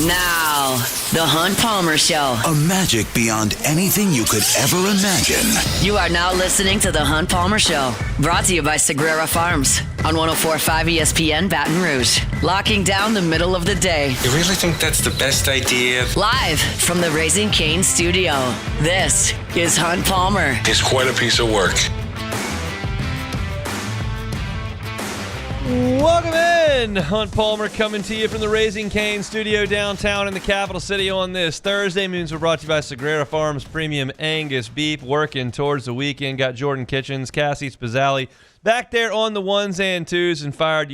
Now, the Hunt Palmer Show. A magic beyond anything you could ever imagine. You are now listening to the Hunt Palmer Show. Brought to you by Sagrera Farms on 104.5 ESPN Baton Rouge. Locking down the middle of the day. You really think that's the best idea? Live from the Raising Cane studio. This is Hunt Palmer. He's quite a piece of work. Welcome in. Hunt Palmer coming to you from the Raising Cane studio downtown in the capital city on this Thursday. Means we're brought to you by Sagrera Farms Premium Angus Beef. Working towards the weekend. Got Jordan Kitchens, Cassie Spazzali back there on the ones and twos and fired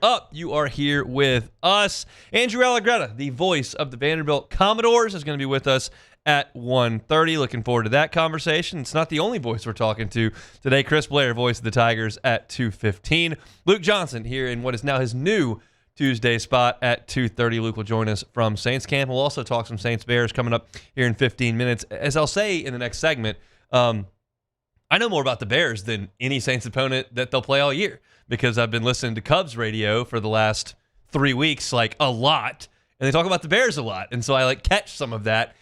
up. You are here with us. Andrew Allegretta, the voice of the Vanderbilt Commodores, is going to be with us at 1:30. Looking forward to that conversation. It's not the only voice we're talking to today. Chris Blair, voice of the Tigers, at 2:15. Luke Johnson here in what is now his new Tuesday spot at 2:30. Luke will join us from Saints camp. We'll also talk some Saints Bears coming up here in 15 minutes. As I'll say in the next segment, I know more about the Bears than any Saints opponent that they'll play all year because I've been listening to Cubs radio for the last 3 weeks, like a lot, and they talk about the Bears a lot, and so I catch some of that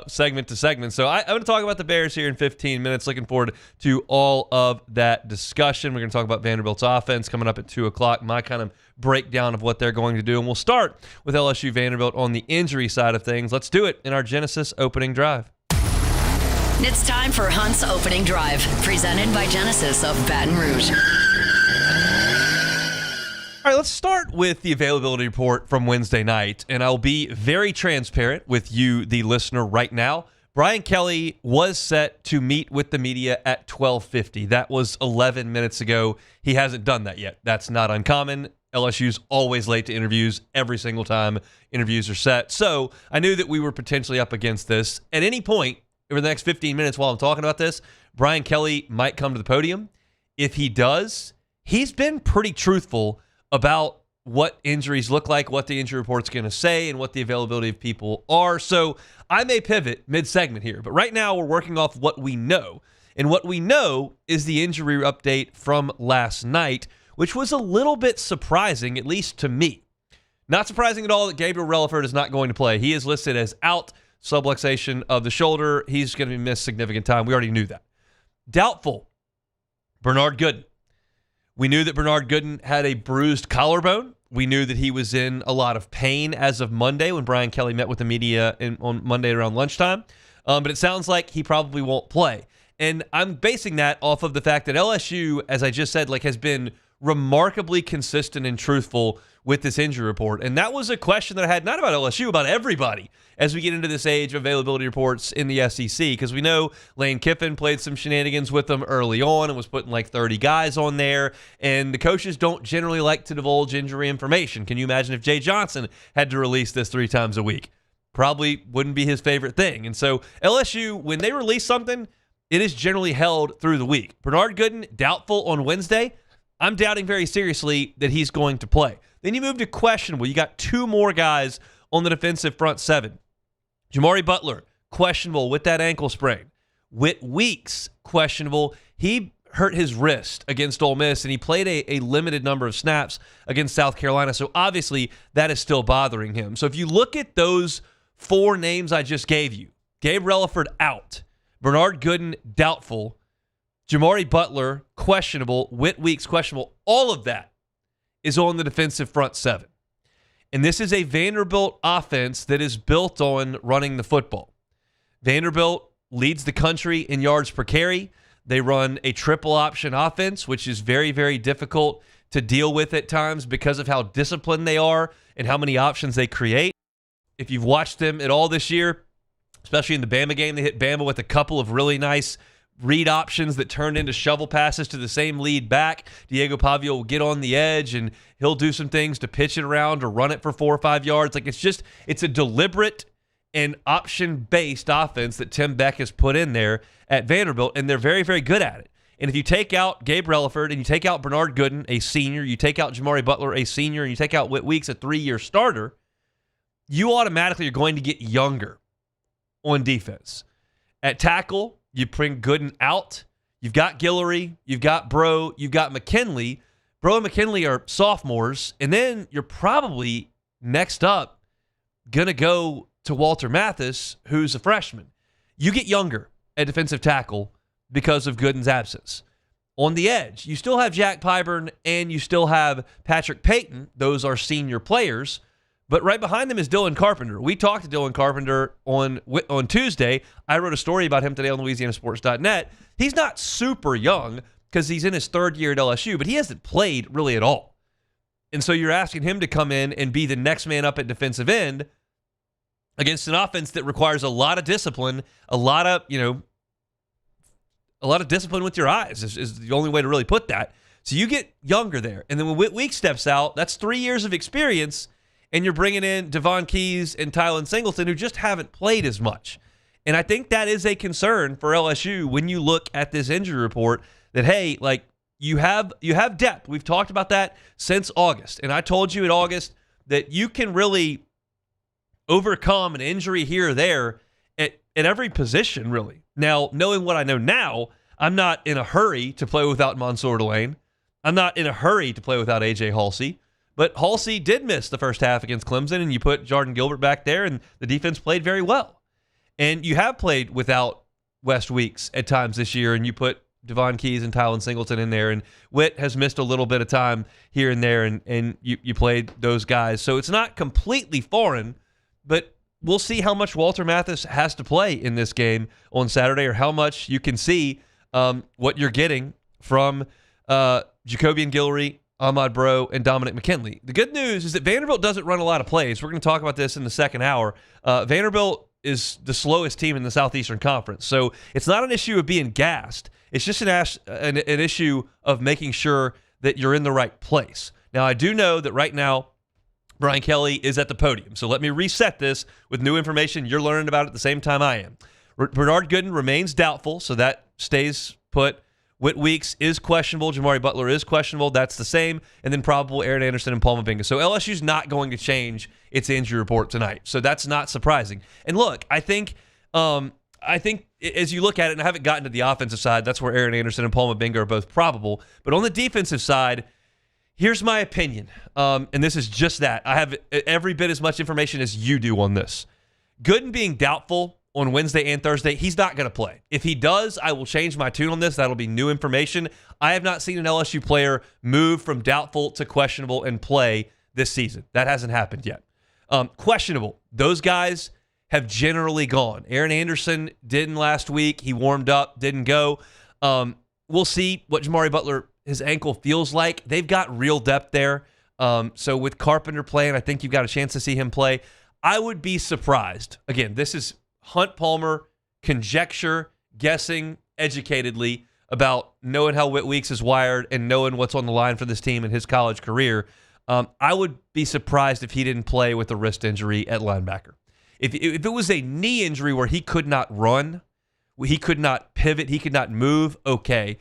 segment to segment. So I'm going to talk about the Bears here in 15 minutes. Looking forward to all of that discussion. We're going to talk about Vanderbilt's offense coming up at 2 o'clock, my kind of breakdown of what they're going to do. And we'll start with LSU Vanderbilt on the injury side of things. Let's do it in our Genesis opening drive. It's time for Hunt's Opening Drive, presented by Genesis of Baton Rouge. All right, let's start with the availability report from Wednesday night, and I'll be very transparent with you, the listener, right now. Brian Kelly was set to meet with the media at 12:50. That was 11 minutes ago. He hasn't done that yet. That's not uncommon. LSU's always late to interviews every single time interviews are set. So I knew that we were potentially up against this. At any point over the next 15 minutes while I'm talking about this, Brian Kelly might come to the podium. If he does, he's been pretty truthful about what injuries look like, what the injury report's going to say, and what the availability of people are. So I may pivot mid-segment here, but right now we're working off what we know. And what we know is the injury update from last night, which was a little bit surprising, at least to me. Not surprising at all that Gabriel Relaford is not going to play. He is listed as out, subluxation of the shoulder. He's going to be missed significant time. We already knew that. Doubtful, Bernard Gooden. We knew that Bernard Gooden had a bruised collarbone. We knew that he was in a lot of pain as of Monday when Brian Kelly met with the media on Monday around lunchtime. But it sounds like he probably won't play. And I'm basing that off of the fact that LSU, as I just said, has been remarkably consistent and truthful with this injury report. And that was a question that I had, not about LSU, about everybody, as we get into this age of availability reports in the SEC, because we know Lane Kiffin played some shenanigans with them early on and was putting 30 guys on there, and the coaches don't generally like to divulge injury information. Can you imagine if Jay Johnson had to release this 3 times a week? Probably wouldn't be his favorite thing. And so LSU, when they release something, it is generally held through the week. Bernard Gooden, doubtful on Wednesday. I'm doubting very seriously that he's going to play. Then you move to questionable. You got 2 more guys on the defensive front 7. Jamari Butler, questionable with that ankle sprain. Whit Weeks, questionable. He hurt his wrist against Ole Miss, and he played a limited number of snaps against South Carolina. So obviously that is still bothering him. So if you look at those 4 names I just gave you, Gabe Relaford out, Bernard Gooden doubtful, Jamari Butler questionable, Whit Weeks questionable, all of that is on the defensive front 7. And this is a Vanderbilt offense that is built on running the football. Vanderbilt leads the country in yards per carry. They run a triple option offense, which is very, very difficult to deal with at times because of how disciplined they are and how many options they create. If you've watched them at all this year, especially in the Bama game, they hit Bama with a couple of really nice read options that turned into shovel passes to the same lead back. Diego Pavio will get on the edge and he'll do some things to pitch it around or run it for 4 or 5 yards. It's a deliberate and option-based offense that Tim Beck has put in there at Vanderbilt, and they're very, very good at it. And if you take out Gabe Relaford and you take out Bernard Gooden, a senior, you take out Jamari Butler, a senior, and you take out Whit Weeks, a 3-year starter, you automatically are going to get younger on defense. At tackle, you bring Gooden out. You've got Guillory. You've got Bro. You've got McKinley. Bro and McKinley are sophomores. And then you're probably next up going to go to Walter Mathis, who's a freshman. You get younger at defensive tackle because of Gooden's absence. On the edge, you still have Jack Pyburn and you still have Patrick Payton. Those are senior players. But right behind them is Dylan Carpenter. We talked to Dylan Carpenter on Tuesday. I wrote a story about him today on LouisianaSports.net. He's not super young because he's in his third year at LSU, but he hasn't played really at all. And so you're asking him to come in and be the next man up at defensive end against an offense that requires a lot of discipline, a lot of discipline with your eyes is the only way to really put that. So you get younger there. And then when Whit Weeks steps out, that's 3 years of experience, and you're bringing in Devon Keys and Tylen Singleton, who just haven't played as much. And I think that is a concern for LSU when you look at this injury report that, hey, like, you have depth. We've talked about that since August. And I told you in August that you can really overcome an injury here or there at every position, really. Now, knowing what I know now, I'm not in a hurry to play without Mansour Delane. I'm not in a hurry to play without A.J. Halsey. But Halsey did miss the first half against Clemson, and you put Jordan Gilbert back there, and the defense played very well. And you have played without West Weeks at times this year, and you put Devon Keys and Tylen Singleton in there, and Witt has missed a little bit of time here and there, and you played those guys. So it's not completely foreign, but we'll see how much Walter Mathis has to play in this game on Saturday, or how much you can see what you're getting from Jacobian Guillory, Ahmad Bro, and Dominic McKinley. The good news is that Vanderbilt doesn't run a lot of plays. We're going to talk about this in the second hour. Vanderbilt is the slowest team in the Southeastern Conference, so it's not an issue of being gassed. It's just an issue of making sure that you're in the right place. Now, I do know that right now, Brian Kelly is at the podium, so let me reset this with new information you're learning about at the same time I am. Bernard Gooden remains doubtful, so that stays put. Whit Weeks is questionable. Jamari Butler is questionable. That's the same. And then probable Aaron Anderson and Paul Mavinga. So LSU's not going to change its injury report tonight. So that's not surprising. And look, I think as you look at it, and I haven't gotten to the offensive side, that's where Aaron Anderson and Paul Mavinga are both probable. But on the defensive side, here's my opinion. And this is just that. I have every bit as much information as you do on this. Gooden being doubtful on Wednesday and Thursday, he's not going to play. If he does, I will change my tune on this. That'll be new information. I have not seen an LSU player move from doubtful to questionable and play this season. That hasn't happened yet. Questionable. Those guys have generally gone. Aaron Anderson didn't last week. He warmed up, didn't go. We'll see what Jamari Butler, his ankle feels like. They've got real depth there. So with Carpenter playing, I think you've got a chance to see him play. I would be surprised. Again, this is Hunt Palmer, conjecture, guessing educatedly about knowing how Whit Weeks is wired and knowing what's on the line for this team in his college career. I would be surprised if he didn't play with a wrist injury at linebacker. If it was a knee injury where he could not run, he could not pivot, he could not move, okay.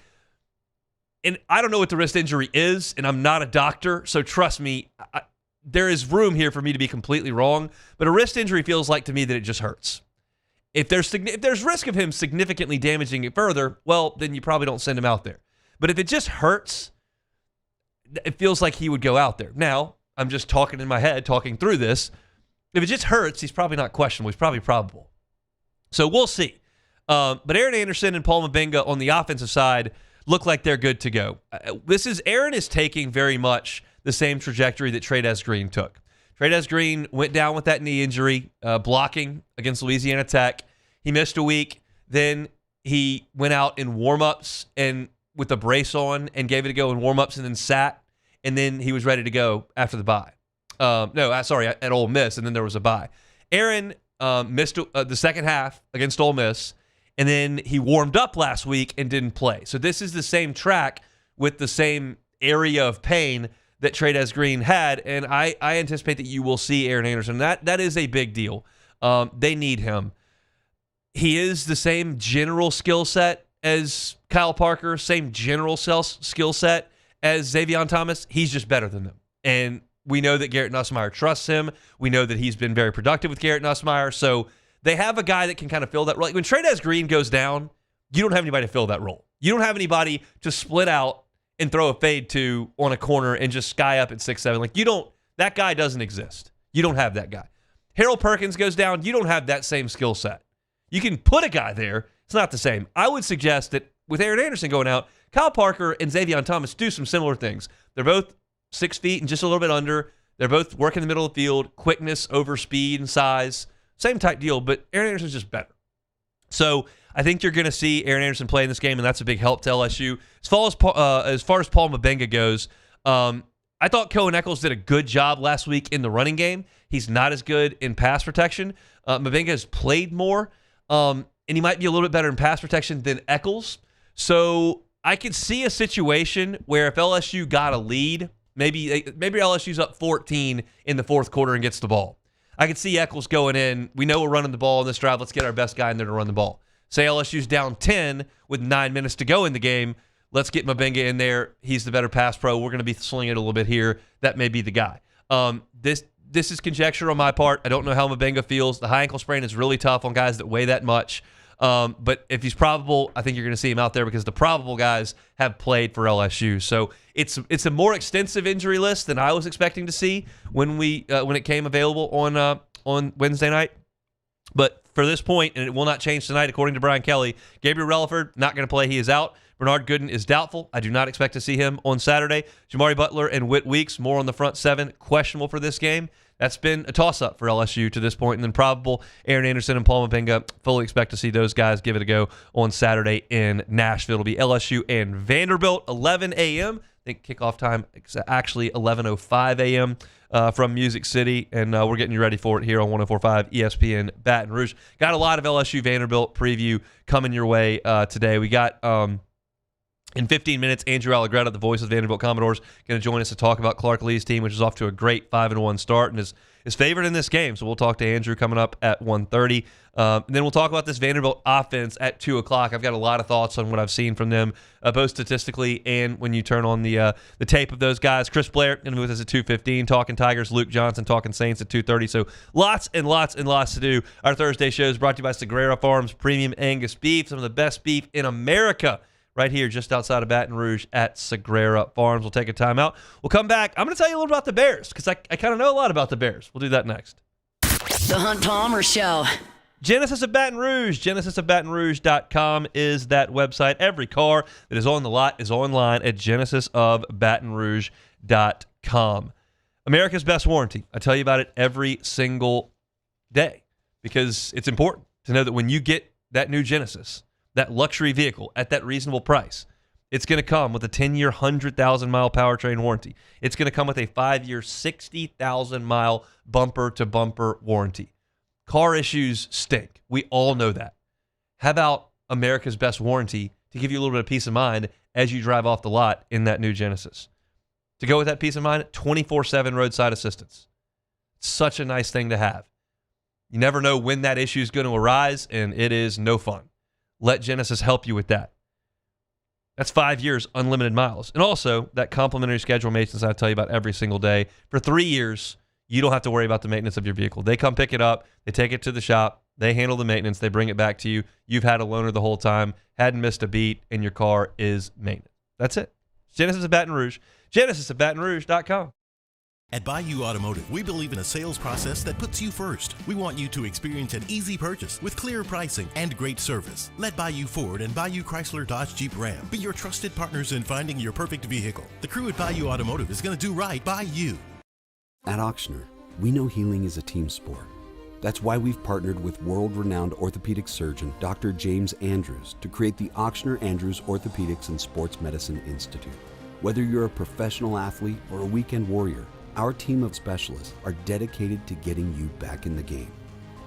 And I don't know what the wrist injury is, and I'm not a doctor, so trust me, there is room here for me to be completely wrong, but a wrist injury feels like to me that it just hurts. If there's risk of him significantly damaging it further, well, then you probably don't send him out there. But if it just hurts, it feels like he would go out there. Now, I'm just talking in my head, talking through this. If it just hurts, he's probably not questionable. He's probably probable. So we'll see. But Aaron Anderson and Paul Mavinga on the offensive side look like they're good to go. Aaron is taking very much the same trajectory that Trey'Dez Green took. Trey'Dez Green went down with that knee injury, blocking against Louisiana Tech. He missed a week. Then he went out in warm-ups and with a brace on and gave it a go in warm-ups and then sat, and then he was ready to go after the bye. At Ole Miss, and then there was a bye. Aaron missed the second half against Ole Miss, and then he warmed up last week and didn't play. So this is the same track with the same area of pain that Trey'Dez Green had, and I anticipate that you will see Aaron Anderson. That is a big deal. They need him. He is the same general skill set as Kyle Parker, same general skill set as Xavion Thomas. He's just better than them. And we know that Garrett Nussmeier trusts him. We know that he's been very productive with Garrett Nussmeier. So they have a guy that can kind of fill that role. Like when Trey'Dez Green goes down, you don't have anybody to fill that role. You don't have anybody to split out and throw a fade to on a corner and just sky up at 6'7". Like that guy doesn't exist. You don't have that guy. Harold Perkins goes down, you don't have that same skill set. You can put a guy there. It's not the same. I would suggest that with Aaron Anderson going out, Kyle Parker and Xavier Thomas do some similar things. They're both 6 feet and just a little bit under. They're both working in the middle of the field, quickness over speed and size. Same type deal, but Aaron Anderson's just better. So I think you're going to see Aaron Anderson play in this game, and that's a big help to LSU. As far as Paul Mabenga goes, I thought Cohen Eccles did a good job last week in the running game. He's not as good in pass protection. Mabenga has played more, and he might be a little bit better in pass protection than Eccles. So I could see a situation where if LSU got a lead, maybe LSU's up 14 in the fourth quarter and gets the ball. I could see Eccles going in. We know we're running the ball in this drive. Let's get our best guy in there to run the ball. Say LSU's down 10 with 9 minutes to go in the game. Let's get Mabenga in there. He's the better pass pro. We're going to be slinging it a little bit here. That may be the guy. This is conjecture on my part. I don't know how Mabenga feels. The high ankle sprain is really tough on guys that weigh that much. But if he's probable, I think you're going to see him out there because the probable guys have played for LSU. So it's a more extensive injury list than I was expecting to see when it came available on Wednesday night. But for this point, and it will not change tonight, according to Brian Kelly, Gabriel Relaford not going to play. He is out. Bernard Gooden is doubtful. I do not expect to see him on Saturday. Jamari Butler and Whit Weeks, more on the front seven, questionable for this game. That's been a toss-up for LSU to this point, and then probable Aaron Anderson and Paul Mabenga. Fully expect to see those guys give it a go on Saturday in Nashville. It'll be LSU and Vanderbilt, 11 a.m. I think kickoff time is actually 11:05 a.m. From Music City, and we're getting you ready for it here on 104.5 ESPN Baton Rouge. Got a lot of LSU Vanderbilt preview coming your way today. We got in 15 minutes, Andrew Allegretta, the voice of the Vanderbilt Commodores, going to join us to talk about Clark Lee's team, which is off to a great 5-1 start and is favored in this game. So we'll talk to Andrew coming up at 1:30. And then we'll talk about this Vanderbilt offense at 2 o'clock. I've got a lot of thoughts on what I've seen from them, both statistically and when you turn on the tape of those guys. Chris Blair going to be with us at 2:15, talking Tigers. Luke Johnson talking Saints at 2:30. So lots and lots and lots to do. Our Thursday show is brought to you by Allegretta Farms Premium Angus Beef, some of the best beef in America. Right here, just outside of Baton Rouge at Allegretta Farms. We'll take a timeout. We'll come back. I'm going to tell you a little about the Bears because I kind of know a lot about the Bears. We'll do that next. The Hunt Palmer Show. Genesis of Baton Rouge. GenesisofBatonRouge.com is that website. Every car that is on the lot is online at GenesisofBatonRouge.com. America's best warranty. I tell you about it every single day because it's important to know that when you get that new Genesis, that luxury vehicle at that reasonable price, it's going to come with a 10-year, 100,000-mile powertrain warranty. It's going to come with a 5-year, 60,000-mile bumper-to-bumper warranty. Car issues stink. We all know that. How about America's best warranty to give you a little bit of peace of mind as you drive off the lot in that new Genesis? To go with that peace of mind, 24/7 roadside assistance. It's such a nice thing to have. You never know when that issue is going to arise, and it is no fun. Let Genesis help you with that. That's 5 years, unlimited miles. And also, that complimentary schedule maintenance I tell you about every single day. For 3 years, you don't have to worry about the maintenance of your vehicle. They come pick it up. They take it to the shop. They handle the maintenance. They bring it back to you. You've had a loaner the whole time, hadn't missed a beat, and your car is maintenance. That's it. Genesis of Baton Rouge. GenesisofBatonRouge.com. At Bayou Automotive, we believe in a sales process that puts you first. We want you to experience an easy purchase with clear pricing and great service. Let Bayou Ford and Bayou Chrysler Dodge Jeep Ram be your trusted partners in finding your perfect vehicle. The crew at Bayou Automotive is going to do right by you. At Auctioner, we know healing is a team sport. That's why we've partnered with world-renowned orthopedic surgeon Dr. James Andrews to create the Auctioner Andrews Orthopedics and Sports Medicine Institute. Whether you're a professional athlete or a weekend warrior, our team of specialists are dedicated to getting you back in the game.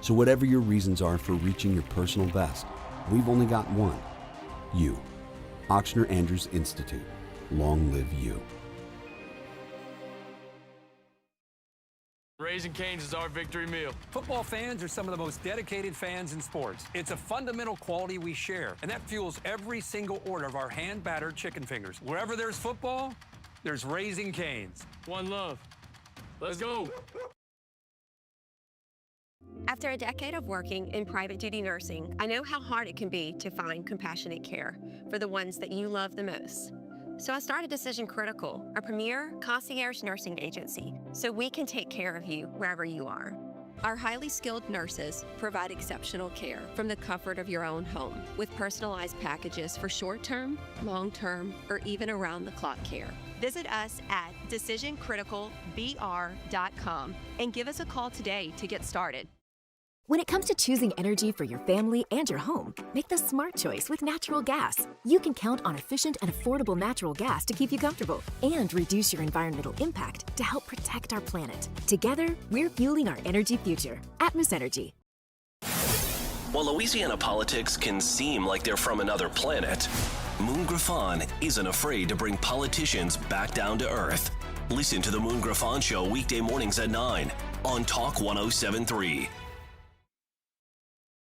So whatever your reasons are for reaching your personal best, we've only got one. You. Auctioner Andrews Institute. Long live you. Raising Cane's is our victory meal. Football fans are some of the most dedicated fans in sports. It's a fundamental quality we share, and that fuels every single order of our hand-battered chicken fingers. Wherever there's football, there's Raising Cane's. One love. Let's go. After a decade of working in private duty nursing, I know how hard it can be to find compassionate care for the ones that you love the most. So I started Decision Critical, a premier concierge nursing agency, so we can take care of you wherever you are. Our highly skilled nurses provide exceptional care from the comfort of your own home with personalized packages for short-term, long-term, or even around-the-clock care. Visit us at decisioncriticalbr.com and give us a call today to get started. When it comes to choosing energy for your family and your home, make the smart choice with natural gas. You can count on efficient and affordable natural gas to keep you comfortable and reduce your environmental impact to help protect our planet. Together, we're fueling our energy future. Atmos Energy. While Louisiana politics can seem like they're from another planet, Moon Griffon isn't afraid to bring politicians back down to earth. Listen to the Moon Griffon Show weekday mornings at 9 on Talk 107.3.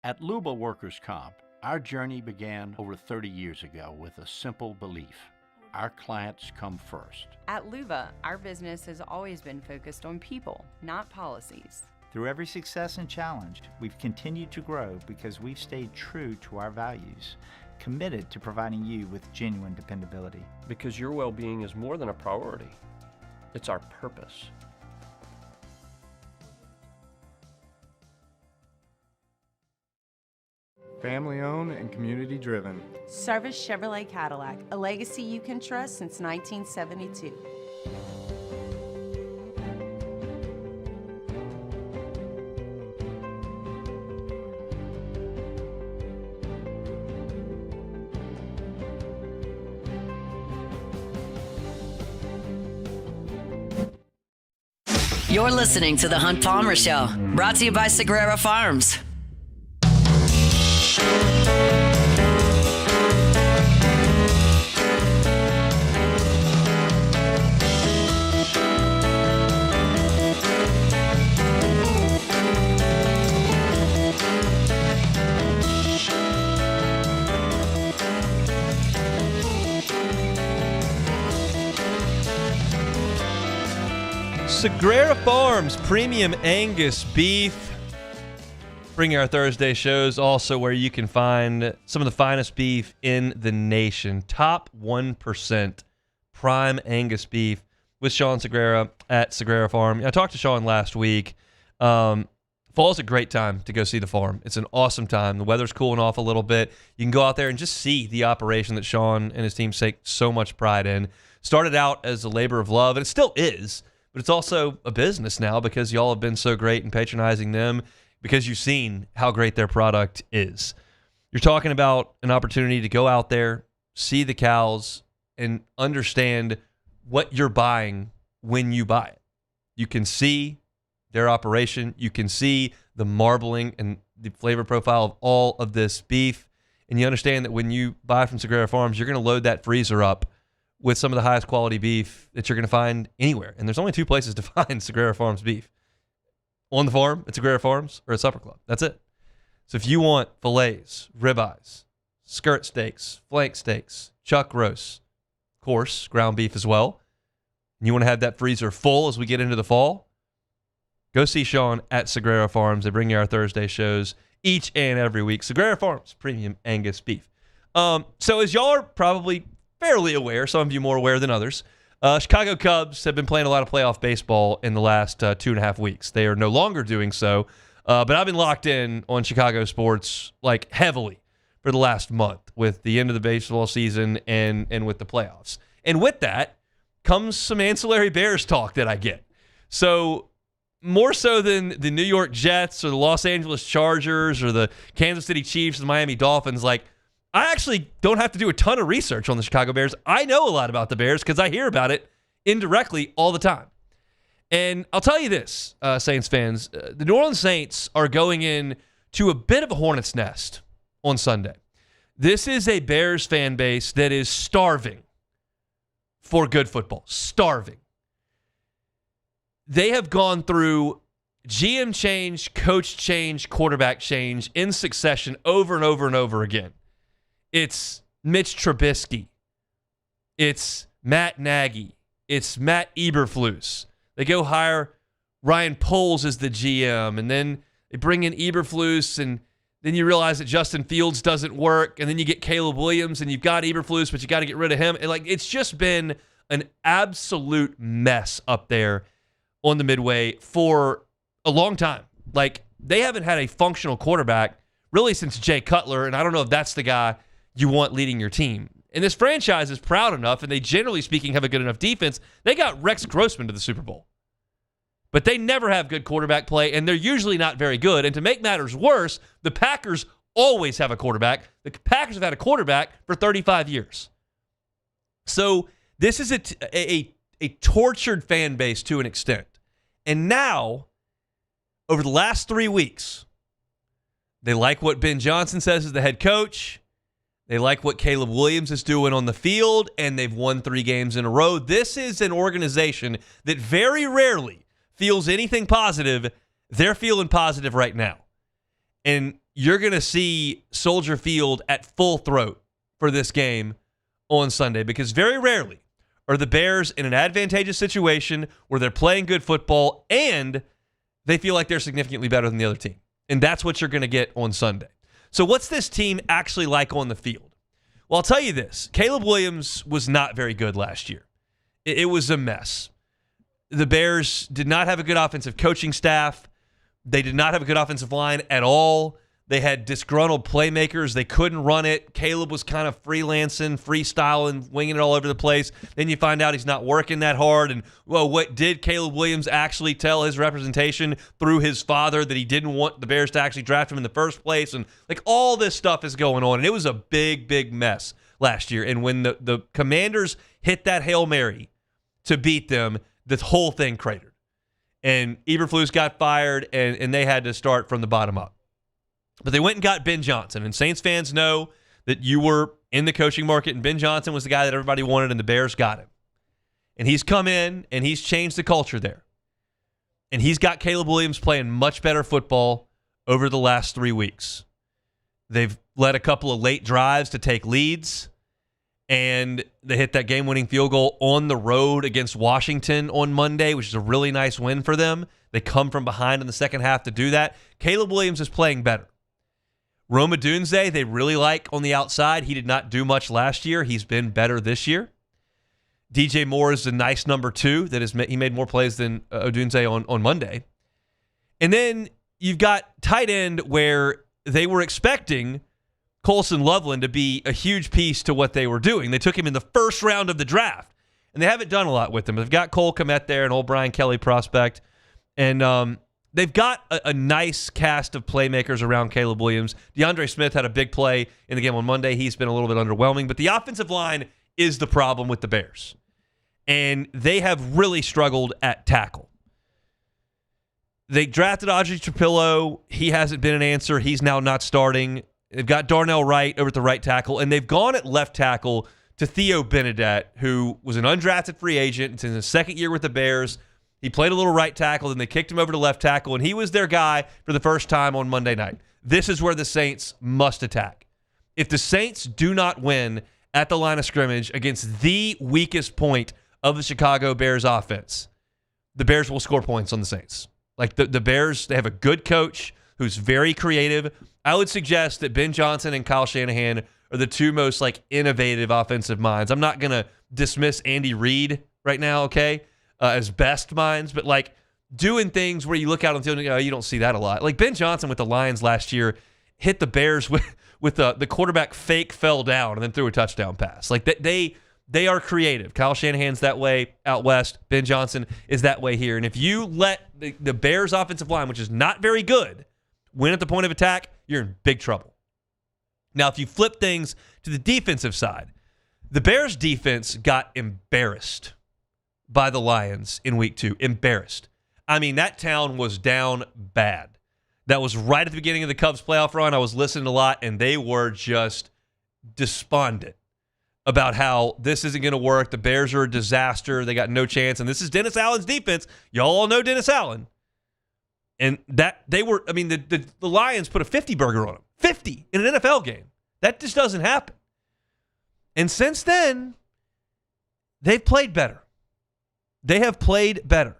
At Luba Workers' Comp, our journey began over 30 years ago with a simple belief: our clients come first. At Luba, our business has always been focused on people, not policies. Through every success and challenge, we've continued to grow because we've stayed true to our values, committed to providing you with genuine dependability. Because your well-being is more than a priority. It's our purpose. Family owned and community driven. Service Chevrolet Cadillac, a legacy you can trust since 1972. You're listening to The Hunt Palmer Show, brought to you by Sagrera Farms. Sagrera Farms Premium Angus Beef. Bring our Thursday shows, also where you can find some of the finest beef in the nation. Top 1% prime Angus beef with Sean Sagrera at Sagrera Farm. I talked to Sean last week. Fall's a great time to go see the farm. It's an awesome time. The weather's cooling off a little bit. You can go out there and just see the operation that Sean and his team take so much pride in. Started out as a labor of love, and it still is. But it's also a business now because y'all have been so great in patronizing them because you've seen how great their product is. You're talking about an opportunity to go out there, see the cows, and understand what you're buying when you buy it. You can see their operation. You can see the marbling and the flavor profile of all of this beef. And you understand that when you buy from Sagrera Farms, you're going to load that freezer up with some of the highest quality beef that you're going to find anywhere. And there's only two places to find Sagrera Farms beef. On the farm at Sagrera Farms or at Supper Club. That's it. So if you want fillets, ribeyes, skirt steaks, flank steaks, chuck roasts, of course, ground beef as well, and you want to have that freezer full as we get into the fall, go see Sean at Sagrera Farms. They bring you our Thursday shows each and every week. Sagrera Farms Premium Angus Beef. So as y'all are probably fairly aware, some of you more aware than others, Chicago Cubs have been playing a lot of playoff baseball in the last 2.5 weeks. They are no longer doing so, but I've been locked in on Chicago sports like heavily for the last month with the end of the baseball season and with the playoffs. And with that comes some ancillary Bears talk that I get. So more so than the New York Jets or the Los Angeles Chargers or the Kansas City Chiefs and the Miami Dolphins, like, I actually don't have to do a ton of research on the Chicago Bears. I know a lot about the Bears because I hear about it indirectly all the time. And I'll tell you this, Saints fans, the New Orleans Saints are going in to a bit of a hornet's nest on Sunday. This is a Bears fan base that is starving for good football. Starving. They have gone through GM change, coach change, quarterback change in succession over and over and over again. It's Mitch Trubisky. It's Matt Nagy. It's Matt Eberflus. They go hire Ryan Poles as the GM, and then they bring in Eberflus, and then you realize that Justin Fields doesn't work, and then you get Caleb Williams, and you've got Eberflus, but you got to get rid of him. And like, it's just been an absolute mess up there on the Midway for a long time. Like, they haven't had a functional quarterback really since Jay Cutler, and I don't know if that's the guy you want leading your team. And this franchise is proud enough, and they, generally speaking, have a good enough defense. They got Rex Grossman to the Super Bowl. But they never have good quarterback play, and they're usually not very good. And to make matters worse, the Packers always have a quarterback. The Packers have had a quarterback for 35 years. So this is a tortured fan base to an extent. And now, over the last 3 weeks, they like what Ben Johnson says as the head coach. They like what Caleb Williams is doing on the field, and they've won 3 games in a row. This is an organization that very rarely feels anything positive. They're feeling positive right now. And you're going to see Soldier Field at full throat for this game on Sunday, because very rarely are the Bears in an advantageous situation where they're playing good football and they feel like they're significantly better than the other team. And that's what you're going to get on Sunday. So what's this team actually like on the field? Well, I'll tell you this. Caleb Williams was not very good last year. It was a mess. The Bears did not have a good offensive coaching staff. They did not have a good offensive line at all. They had disgruntled playmakers. They couldn't run it. Caleb was kind of freelancing, freestyling, winging it all over the place. Then you find out he's not working that hard. And, well, what did Caleb Williams actually tell his representation through his father, that he didn't want the Bears to actually draft him in the first place? And, like, all this stuff is going on. And it was a big, big mess last year. And when the Commanders hit that Hail Mary to beat them, the whole thing cratered. And Eberflus got fired, and they had to start from the bottom up. But they went and got Ben Johnson. And Saints fans know that you were in the coaching market, and Ben Johnson was the guy that everybody wanted, and the Bears got him. And he's come in, and he's changed the culture there. And he's got Caleb Williams playing much better football over the last 3 weeks. They've led a couple of late drives to take leads, and they hit that game-winning field goal on the road against Washington on Monday, which is a really nice win for them. They come from behind in the second half to do that. Caleb Williams is playing better. Rome Odunze, they really like on the outside. He did not do much last year. He's been better this year. DJ Moore is a nice number 2. He made more plays than Odunze on Monday. And then you've got tight end, where they were expecting Colson Loveland to be a huge piece to what they were doing. They took him in the first round of the draft, and they haven't done a lot with him. They've got Cole Kmet there, an old Brian Kelly prospect, and they've got a nice cast of playmakers around Caleb Williams. DeAndre Smith had a big play in the game on Monday. He's been a little bit underwhelming, but the offensive line is the problem with the Bears, and they have really struggled at tackle. They drafted Audrey Trapillo. He hasn't been an answer. He's now not starting. They've got Darnell Wright over at the right tackle, and they've gone at left tackle to Theo Benedet, who was an undrafted free agent. It's in his second year with the Bears. He played a little right tackle, then they kicked him over to left tackle, and he was their guy for the first time on Monday night. This is where the Saints must attack. If the Saints do not win at the line of scrimmage against the weakest point of the Chicago Bears offense, the Bears will score points on the Saints. Like, the Bears, they have a good coach who's very creative. I would suggest that Ben Johnson and Kyle Shanahan are the two most, like, innovative offensive minds. I'm not going to dismiss Andy Reid right now, okay, as best minds, but, like, doing things where you look out on the field and go, oh, you don't see that a lot. Like, Ben Johnson with the Lions last year hit the Bears with the quarterback fake fell down and then threw a touchdown pass. Like, they are creative. Kyle Shanahan's that way out west. Ben Johnson is that way here. And if you let the Bears offensive line, which is not very good, win at the point of attack, you're in big trouble. Now, if you flip things to the defensive side, the Bears defense got embarrassed by the Lions in week 2. Embarrassed. I mean, that town was down bad. That was right at the beginning of the Cubs playoff run. I was listening a lot, and they were just despondent about how this isn't going to work. The Bears are a disaster. They got no chance. And this is Dennis Allen's defense. Y'all all know Dennis Allen. And that they were, I mean, the Lions put a 50 burger on them. 50 in an NFL game. That just doesn't happen. And since then, they've played better. They have played better.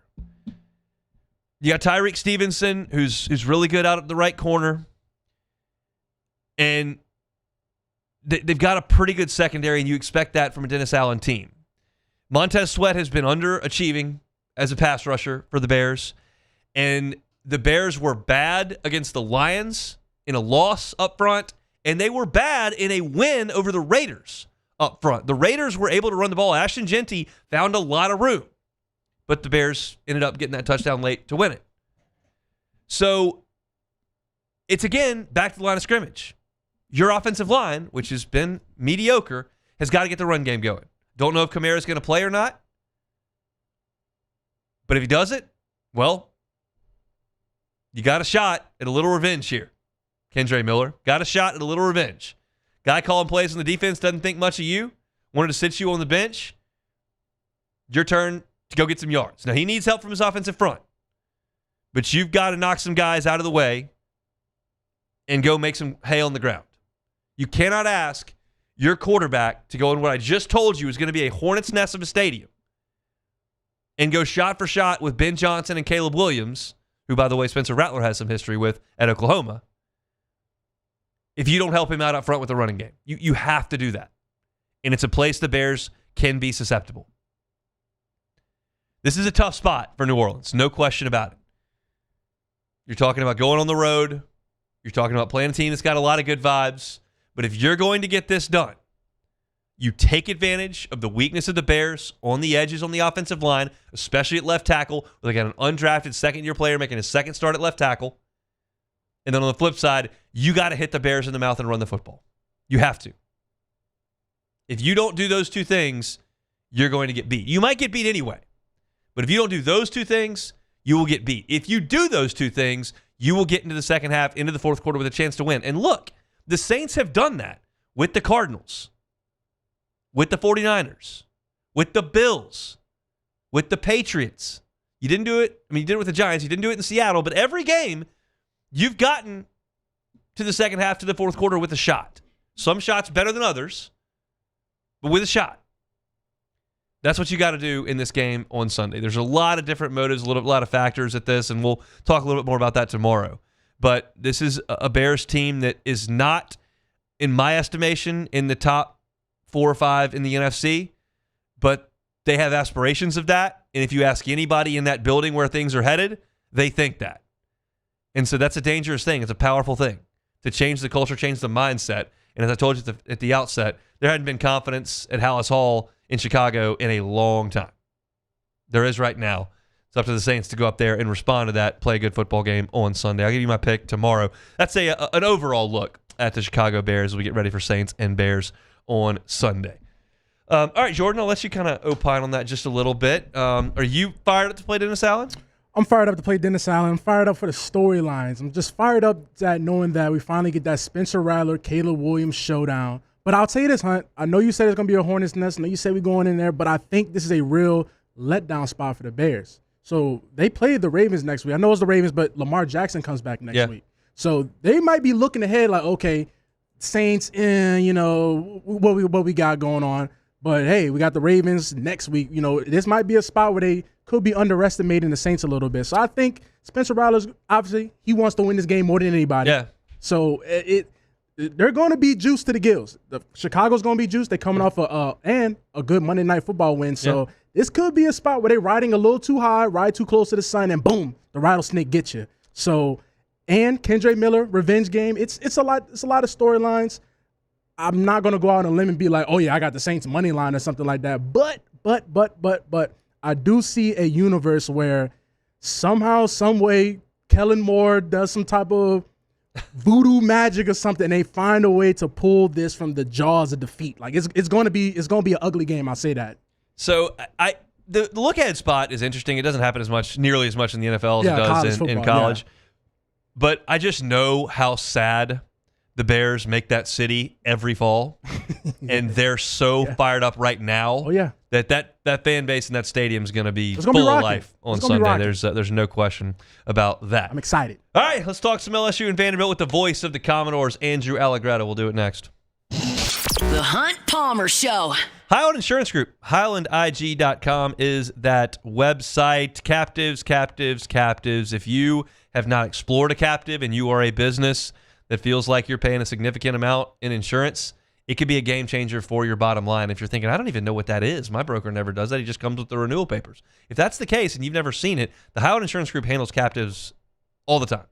You got Tyreek Stevenson, who's really good out at the right corner. And they've got a pretty good secondary, and you expect that from a Dennis Allen team. Montez Sweat has been underachieving as a pass rusher for the Bears. And the Bears were bad against the Lions in a loss up front, and they were bad in a win over the Raiders up front. The Raiders were able to run the ball. Ashton Genty found a lot of room, but the Bears ended up getting that touchdown late to win it. So it's, again, back to the line of scrimmage. Your offensive line, which has been mediocre, has got to get the run game going. Don't know if Kamara is going to play or not, but if he does it, well, you got a shot at a little revenge here. Kendre Miller got a shot at a little revenge. Guy calling plays on the defense doesn't think much of you, wanted to sit you on the bench. Your turn to go get some yards. Now, he needs help from his offensive front, but you've got to knock some guys out of the way and go make some hay on the ground. You cannot ask your quarterback to go in what I just told you is going to be a hornet's nest of a stadium and go shot for shot with Ben Johnson and Caleb Williams, who, by the way, Spencer Rattler has some history with at Oklahoma, if you don't help him out up front with the running game. You have to do that. And it's a place the Bears can be susceptible. This is a tough spot for New Orleans, no question about it. You're talking about going on the road. You're talking about playing a team that's got a lot of good vibes. But if you're going to get this done, you take advantage of the weakness of the Bears on the edges on the offensive line, especially at left tackle, where they got an undrafted second-year player making his second start at left tackle. And then on the flip side, you got to hit the Bears in the mouth and run the football. You have to. If you don't do those two things, you're going to get beat. You might get beat anyway. But if you don't do those two things, you will get beat. If you do those two things, you will get into the second half, into the fourth quarter with a chance to win. And look, the Saints have done that with the Cardinals, with the 49ers, with the Bills, with the Patriots. You didn't do it. I mean, you did it with the Giants. You didn't do it in Seattle. But every game, you've gotten to the second half, to the fourth quarter with a shot. Some shots better than others, but with a shot. That's what you got to do in this game on Sunday. There's a lot of different motives, a lot of factors at this, and we'll talk a little bit more about that tomorrow. But this is a Bears team that is not, in my estimation, in the top 4 or 5 in the NFC, but they have aspirations of that. And if you ask anybody in that building where things are headed, they think that. And so that's a dangerous thing. It's a powerful thing to change the culture, change the mindset. And as I told you at the outset, there hadn't been confidence at Hallis Hall in Chicago in a long time. There is right now. It's up to the Saints to go up there and respond to that, play a good football game on Sunday. I'll give you my pick tomorrow. That's an overall look at the Chicago Bears as we get ready for Saints and Bears on Sunday. All right, Jordan, I'll let you kind of opine on that just a little bit. Are you fired up to play Dennis Allen? I'm fired up to play Dennis Allen. I'm fired up for the storylines. I'm just fired up at knowing that we finally get that Spencer Rattler, Caleb Williams showdown. But I'll tell you this, Hunt. I know you said it's going to be a hornet's nest. I know you said we're going in there, but I think this is a real letdown spot for the Bears. So they play the Ravens next week. I know it's the Ravens, but Lamar Jackson comes back next week. So they might be looking ahead like, okay, Saints, what we got going on. But, hey, we got the Ravens next week. You know, this might be a spot where they could be underestimating the Saints a little bit. So I think Spencer Rattler's, obviously, he wants to win this game more than anybody. Yeah. So they're going to be juiced to the gills. Chicago's going to be juiced. They're coming off a good Monday Night Football win. So this could be a spot where they're riding a little too high, ride too close to the sun, and boom, the rattlesnake gets you. So, and Kendre Miller, revenge game. It's a lot of storylines. I'm not going to go out on a limb and be like, oh, yeah, I got the Saints money line or something like that. But I do see a universe where somehow, some way, Kellen Moore does some type of voodoo magic or something, and they find a way to pull this from the jaws of defeat. Like it's going to be an ugly game. I'll say that. So the look ahead spot is interesting. It doesn't happen nearly as much in the NFL as it does in college. Yeah. But I just know how sad the Bears make that city every fall, and they're so fired up right now. Oh yeah, that fan base in that stadium is going to be full of life on Sunday. There's no question about that. I'm excited. All right, let's talk some LSU and Vanderbilt with the voice of the Commodores, Andrew Allegretta. We'll do it next. The Hunt Palmer Show. Highland Insurance Group. HighlandIG.com is that website. Captives. If you have not explored a captive and you are a business that feels like you're paying a significant amount in insurance, it could be a game changer for your bottom line. If you're thinking, I don't even know what that is. My broker never does that. He just comes with the renewal papers. If that's the case and you've never seen it, the Highland Insurance Group handles captives all the time.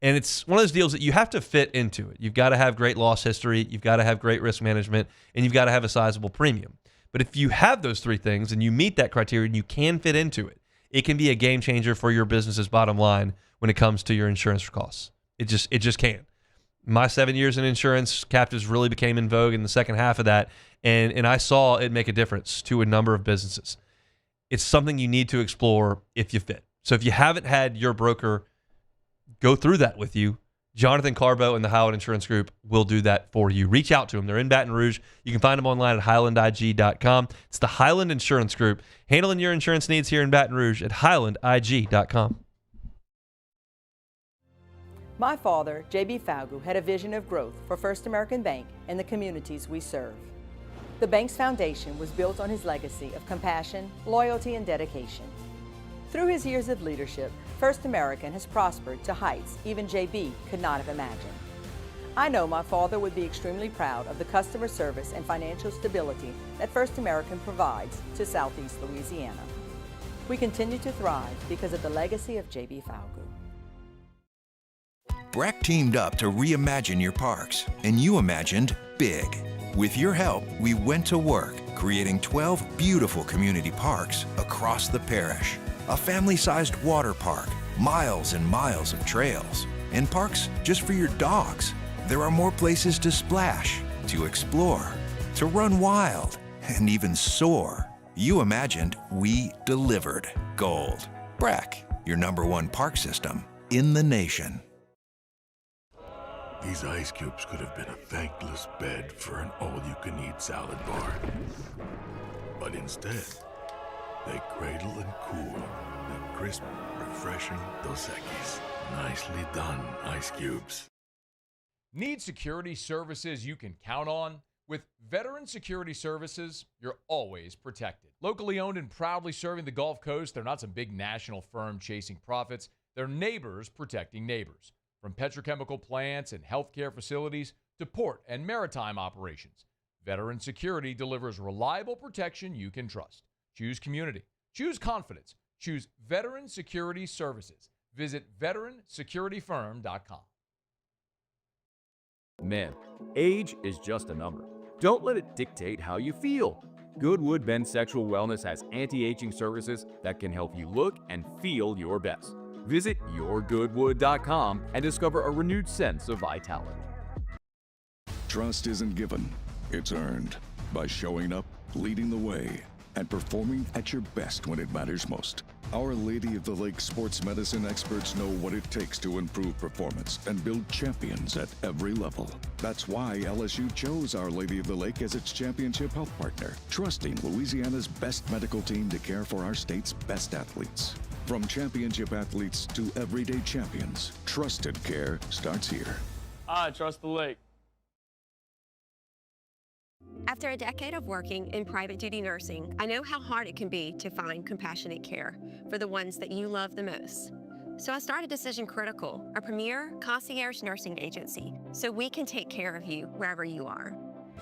And it's one of those deals that you have to fit into it. You've got to have great loss history, you've got to have great risk management, and you've got to have a sizable premium. But if you have those three things and you meet that criteria and you can fit into it, it can be a game changer for your business's bottom line when it comes to your insurance costs. It just can. My 7 years in insurance, captives really became in vogue in the second half of that, and I saw it make a difference to a number of businesses. It's something you need to explore if you fit. So if you haven't had your broker go through that with you, Jonathan Carbo and the Highland Insurance Group will do that for you. Reach out to them. They're in Baton Rouge. You can find them online at highlandig.com. It's the Highland Insurance Group, handling your insurance needs here in Baton Rouge at highlandig.com. My father, J.B. Falgu, had a vision of growth for First American Bank and the communities we serve. The bank's foundation was built on his legacy of compassion, loyalty, and dedication. Through his years of leadership, First American has prospered to heights even J.B. could not have imagined. I know my father would be extremely proud of the customer service and financial stability that First American provides to Southeast Louisiana. We continue to thrive because of the legacy of J.B. Falgu. BRAC teamed up to reimagine your parks, and you imagined big. With your help, we went to work, creating 12 beautiful community parks across the parish. A family-sized water park, miles and miles of trails, and parks just for your dogs. There are more places to splash, to explore, to run wild, and even soar. You imagined, we delivered. Gold. BRAC, your #1 park system in the nation. These ice cubes could have been a thankless bed for an all-you-can-eat salad bar. But instead, they cradle and cool the crisp, refreshing Dos Equis. Nicely done, ice cubes. Need security services you can count on? With Veteran Security Services, you're always protected. Locally owned and proudly serving the Gulf Coast, they're not some big national firm chasing profits. They're neighbors protecting neighbors. From petrochemical plants and healthcare facilities to port and maritime operations, Veteran Security delivers reliable protection you can trust. Choose community. Choose confidence. Choose Veteran Security Services. Visit veteransecurityfirm.com. Men, age is just a number. Don't let it dictate how you feel. Goodwood Men's Sexual Wellness has anti-aging services that can help you look and feel your best. Visit yourgoodwood.com and discover a renewed sense of vitality. Trust isn't given, it's earned by showing up, leading the way, and performing at your best when it matters most. Our Lady of the Lake sports medicine experts know what it takes to improve performance and build champions at every level. That's why LSU chose Our Lady of the Lake as its championship health partner, trusting Louisiana's best medical team to care for our state's best athletes. From championship athletes to everyday champions, trusted care starts here. I trust the lake. After a decade of working in private duty nursing, I know how hard it can be to find compassionate care for the ones that you love the most. So I started Decision Critical, a premier concierge nursing agency, so we can take care of you wherever you are.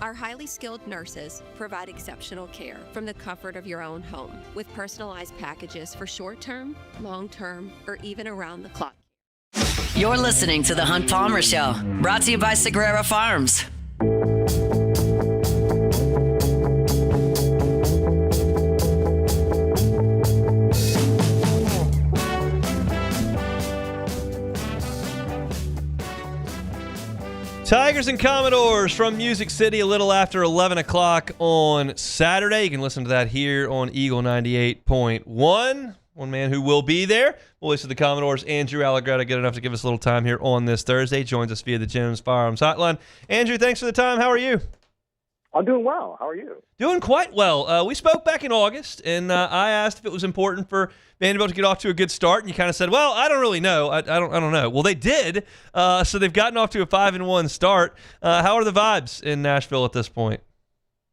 Our highly skilled nurses provide exceptional care from the comfort of your own home with personalized packages for short-term, long-term, or even around-the-clock. You're listening to The Hunt Palmer Show, brought to you by Sagrera Farms. Tigers and Commodores from Music City a little after 11 o'clock on Saturday. You can listen to that here on Eagle 98.1. One man who will be there, voice of the Commodores, Andrew Allegretta, good enough to give us a little time here on this Thursday. Joins us via the Jones Firearms Hotline. Andrew, thanks for the time. How are you? I'm doing well. How are you? Doing quite well. We spoke back in August, and I asked if it was important for Vanderbilt to get off to a good start, and you kind of said, well, I don't really know. I don't know. Well, they did, so they've gotten off to a 5-1 start. How are the vibes in Nashville at this point?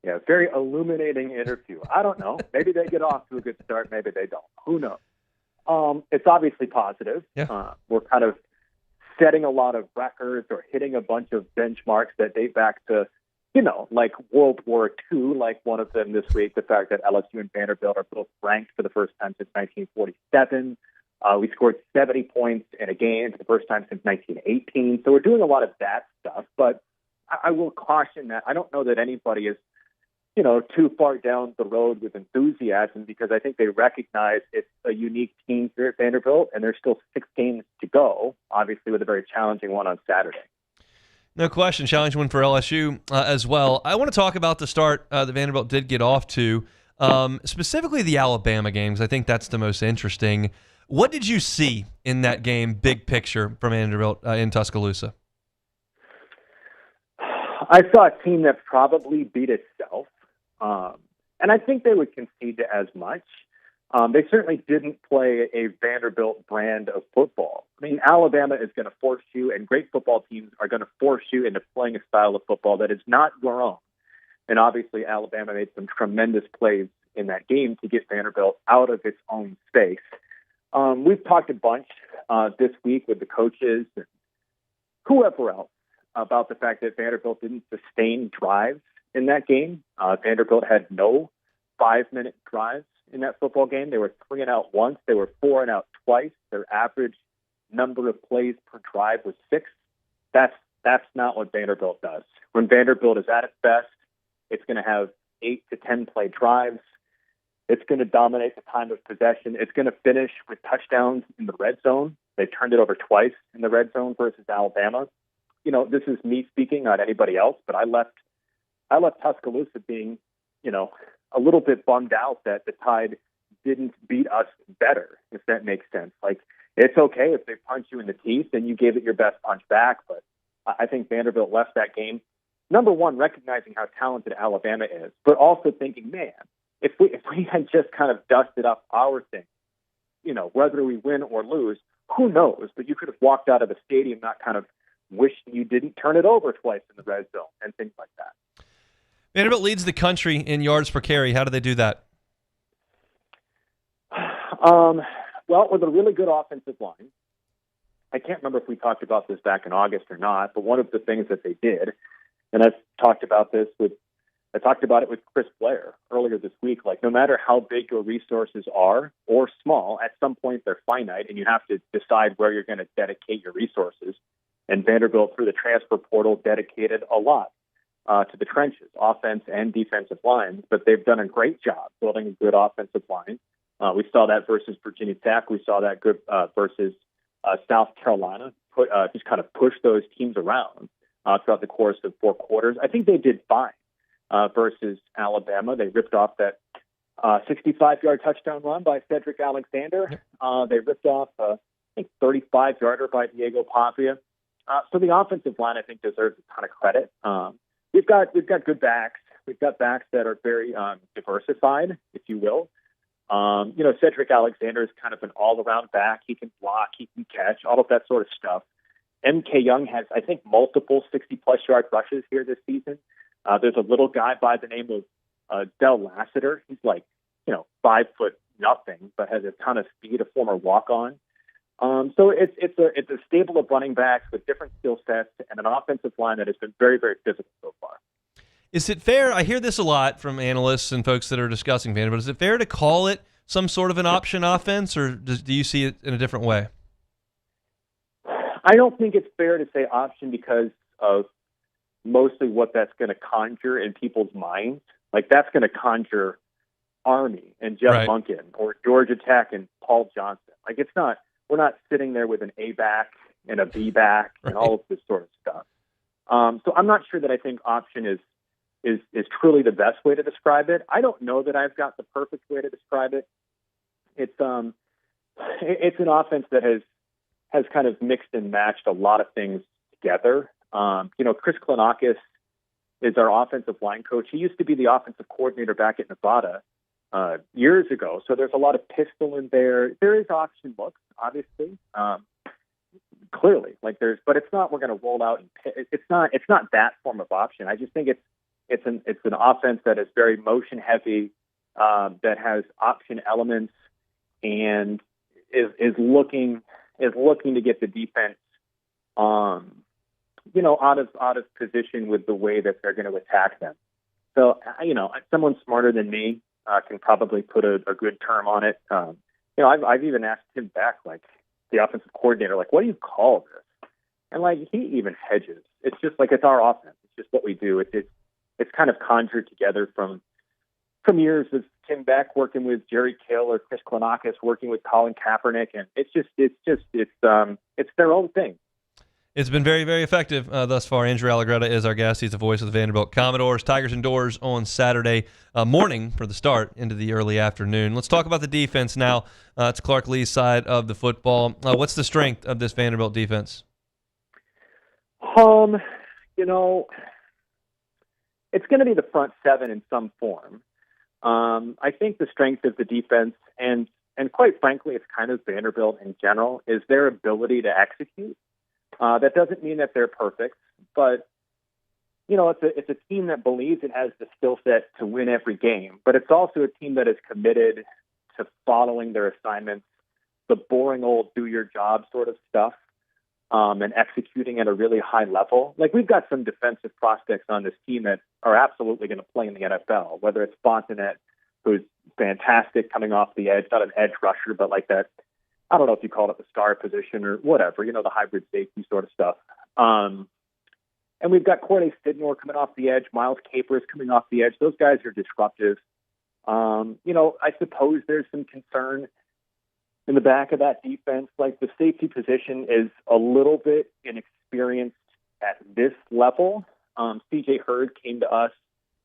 Yeah, very illuminating interview. I don't know. Maybe they get off to a good start. Maybe they don't. Who knows? It's obviously positive. Yeah. We're kind of setting a lot of records or hitting a bunch of benchmarks that date back to, like World War II, like one of them this week, the fact that LSU and Vanderbilt are both ranked for the first time since 1947. We scored 70 points in a game for the first time since 1918. So we're doing a lot of that stuff. But I will caution that I don't know that anybody is, too far down the road with enthusiasm, because I think they recognize it's a unique team here at Vanderbilt, and there's still 6 games to go, obviously with a very challenging one on Saturday. No question, challenging one for LSU as well. I want to talk about the start that Vanderbilt did get off to, specifically the Alabama games. I think that's the most interesting. What did you see in that game, big picture, from Vanderbilt in Tuscaloosa? I saw a team that probably beat itself. And I think they would concede to as much. They certainly didn't play a Vanderbilt brand of football. I mean, Alabama is going to force you, and great football teams are going to force you into playing a style of football that is not your own. And obviously, Alabama made some tremendous plays in that game to get Vanderbilt out of its own space. We've talked a bunch this week with the coaches and whoever else about the fact that Vanderbilt didn't sustain drives in that game. Vanderbilt had no 5-minute drives in that football game. They were 3 and out once. They were 4 and out twice. Their average number of plays per drive was 6. That's not what Vanderbilt does. When Vanderbilt is at its best, it's going to have 8 to 10 play drives. It's going to dominate the time of possession. It's going to finish with touchdowns in the red zone. They turned it over twice in the red zone versus Alabama. This is me speaking, not anybody else, but I left Tuscaloosa being, a little bit bummed out that the Tide didn't beat us better, if that makes sense. Like, it's okay if they punch you in the teeth and you gave it your best punch back, but I think Vanderbilt left that game, number one, recognizing how talented Alabama is, but also thinking, man, if we had just kind of dusted up our thing, whether we win or lose, who knows? But you could have walked out of the stadium not kind of wishing you didn't turn it over twice in the red zone and things like that. Vanderbilt leads the country in yards per carry. How do they do that? Well, with a really good offensive line. I can't remember if we talked about this back in August or not, but one of the things that they did, and I talked about it with Chris Blair earlier this week, like no matter how big your resources are or small, at some point they're finite and you have to decide where you're going to dedicate your resources. And Vanderbilt, through the transfer portal, dedicated a lot to the trenches, offense and defensive lines, but they've done a great job building a good offensive line. We saw that versus Virginia Tech. We saw that good versus South Carolina, just kind of push those teams around throughout the course of 4 quarters. I think they did fine versus Alabama. They ripped off that 65-yard touchdown run by Cedric Alexander. They ripped off a 35-yarder by Diego Papia. So the offensive line, I think, deserves a ton of credit. We've got good backs. We've got backs that are very diversified, if you will. Cedric Alexander is kind of an all-around back. He can block, he can catch, all of that sort of stuff. M.K. Young has, I think, multiple 60-plus yard rushes here this season. There's a little guy by the name of Del Lassiter. He's like, 5 foot nothing, but has a ton of speed, a former walk-on. So it's a stable of running backs with different skill sets and an offensive line that has been very, very physical so far. Is it fair? I hear this a lot from analysts and folks that are discussing Vanderbilt. Is it fair to call it some sort of an option offense, or do you see it in a different way? I don't think it's fair to say option because of mostly what that's going to conjure in people's minds. Like, that's going to conjure Army and Jeff Monken or Georgia Tech and Paul Johnson. Like, it's not. We're not sitting there with an A back and a B back and all of this sort of stuff. So I'm not sure that I think option is truly the best way to describe it. I don't know that I've got the perfect way to describe it. It's an offense that has kind of mixed and matched a lot of things together. Chris Klinakis is our offensive line coach. He used to be the offensive coordinator back at Nevada years ago. So there's a lot of pistol in there. There is option looks, obviously, clearly. But it's not. We're going to roll out. It's not that form of option. I just think it's an offense that is very motion heavy, that has option elements, and is looking to get the defense, out of position with the way that they're going to attack them. So, someone smarter than me can probably put a good term on it. I've even asked Tim Beck, like the offensive coordinator, like, what do you call this? And like he even hedges. It's just like it's our offense. It's just what we do. It's kind of conjured together from years of Tim Beck working with Jerry Kill or Chris Klonakis working with Colin Kaepernick, and it's their own thing. It's been very, very effective thus far. Andrew Allegretta is our guest. He's the voice of the Vanderbilt Commodores. Tigers indoors on Saturday morning for the start into the early afternoon. Let's talk about the defense now. It's Clark Lee's side of the football. What's the strength of this Vanderbilt defense? It's going to be the front seven in some form. I think the strength of the defense, and quite frankly, it's kind of Vanderbilt in general, is their ability to execute. That doesn't mean that they're perfect, but it's a team that believes it has the skill set to win every game. But it's also a team that is committed to following their assignments, the boring old do your job sort of stuff, and executing at a really high level. Like we've got some defensive prospects on this team that are absolutely going to play in the NFL. Whether it's Fontenette, who's fantastic coming off the edge, not an edge rusher, but like that. I don't know if you call it the star position or whatever, the hybrid safety sort of stuff. And we've got Corday Sidnor coming off the edge, Miles Capers coming off the edge. Those guys are disruptive. I suppose there's some concern in the back of that defense. Like the safety position is a little bit inexperienced at this level. CJ Hurd came to us,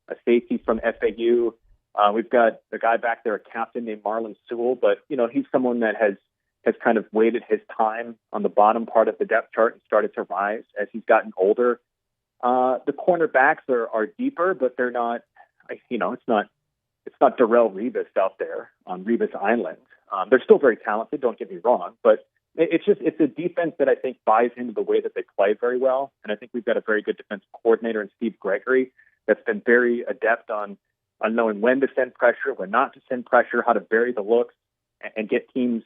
a safety from FAU. We've got a guy back there, a captain named Marlon Sewell, but he's someone that has kind of waited his time on the bottom part of the depth chart and started to rise as he's gotten older. The cornerbacks are deeper, but they're not, it's not Darrell Revis out there on Revis Island. They're still very talented, don't get me wrong, but it's a defense that I think buys into the way that they play very well. And I think we've got a very good defensive coordinator in Steve Gregory that's been very adept on knowing when to send pressure, when not to send pressure, how to vary the looks and get teams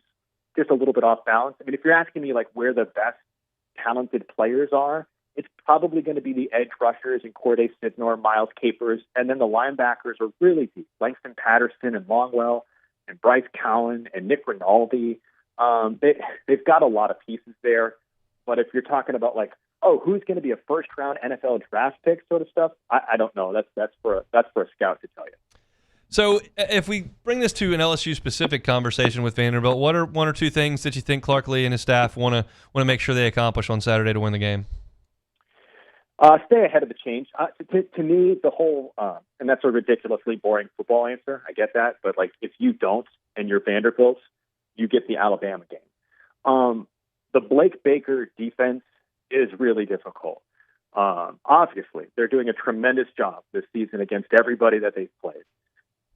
just a little bit off balance. I mean, if you're asking me like where the best talented players are, it's probably going to be the edge rushers and Corday Sidnor, Miles Capers, and then the linebackers are really deep. Langston Patterson and Longwell and Bryce Cowan and Nick Rinaldi. They've got a lot of pieces there. But if you're talking about like, who's going to be a first-round NFL draft pick sort of stuff, I don't know. That's for a scout to tell you. So if we bring this to an LSU-specific conversation with Vanderbilt, what are one or two things that you think Clark Lee and his staff want to make sure they accomplish on Saturday to win the game? Stay ahead of the change. To me, the whole, and that's a ridiculously boring football answer. I get that. But like, if you don't and you're Vanderbilt, you get the Alabama game. The Blake Baker defense is really difficult. Obviously, they're doing a tremendous job this season against everybody that they've played.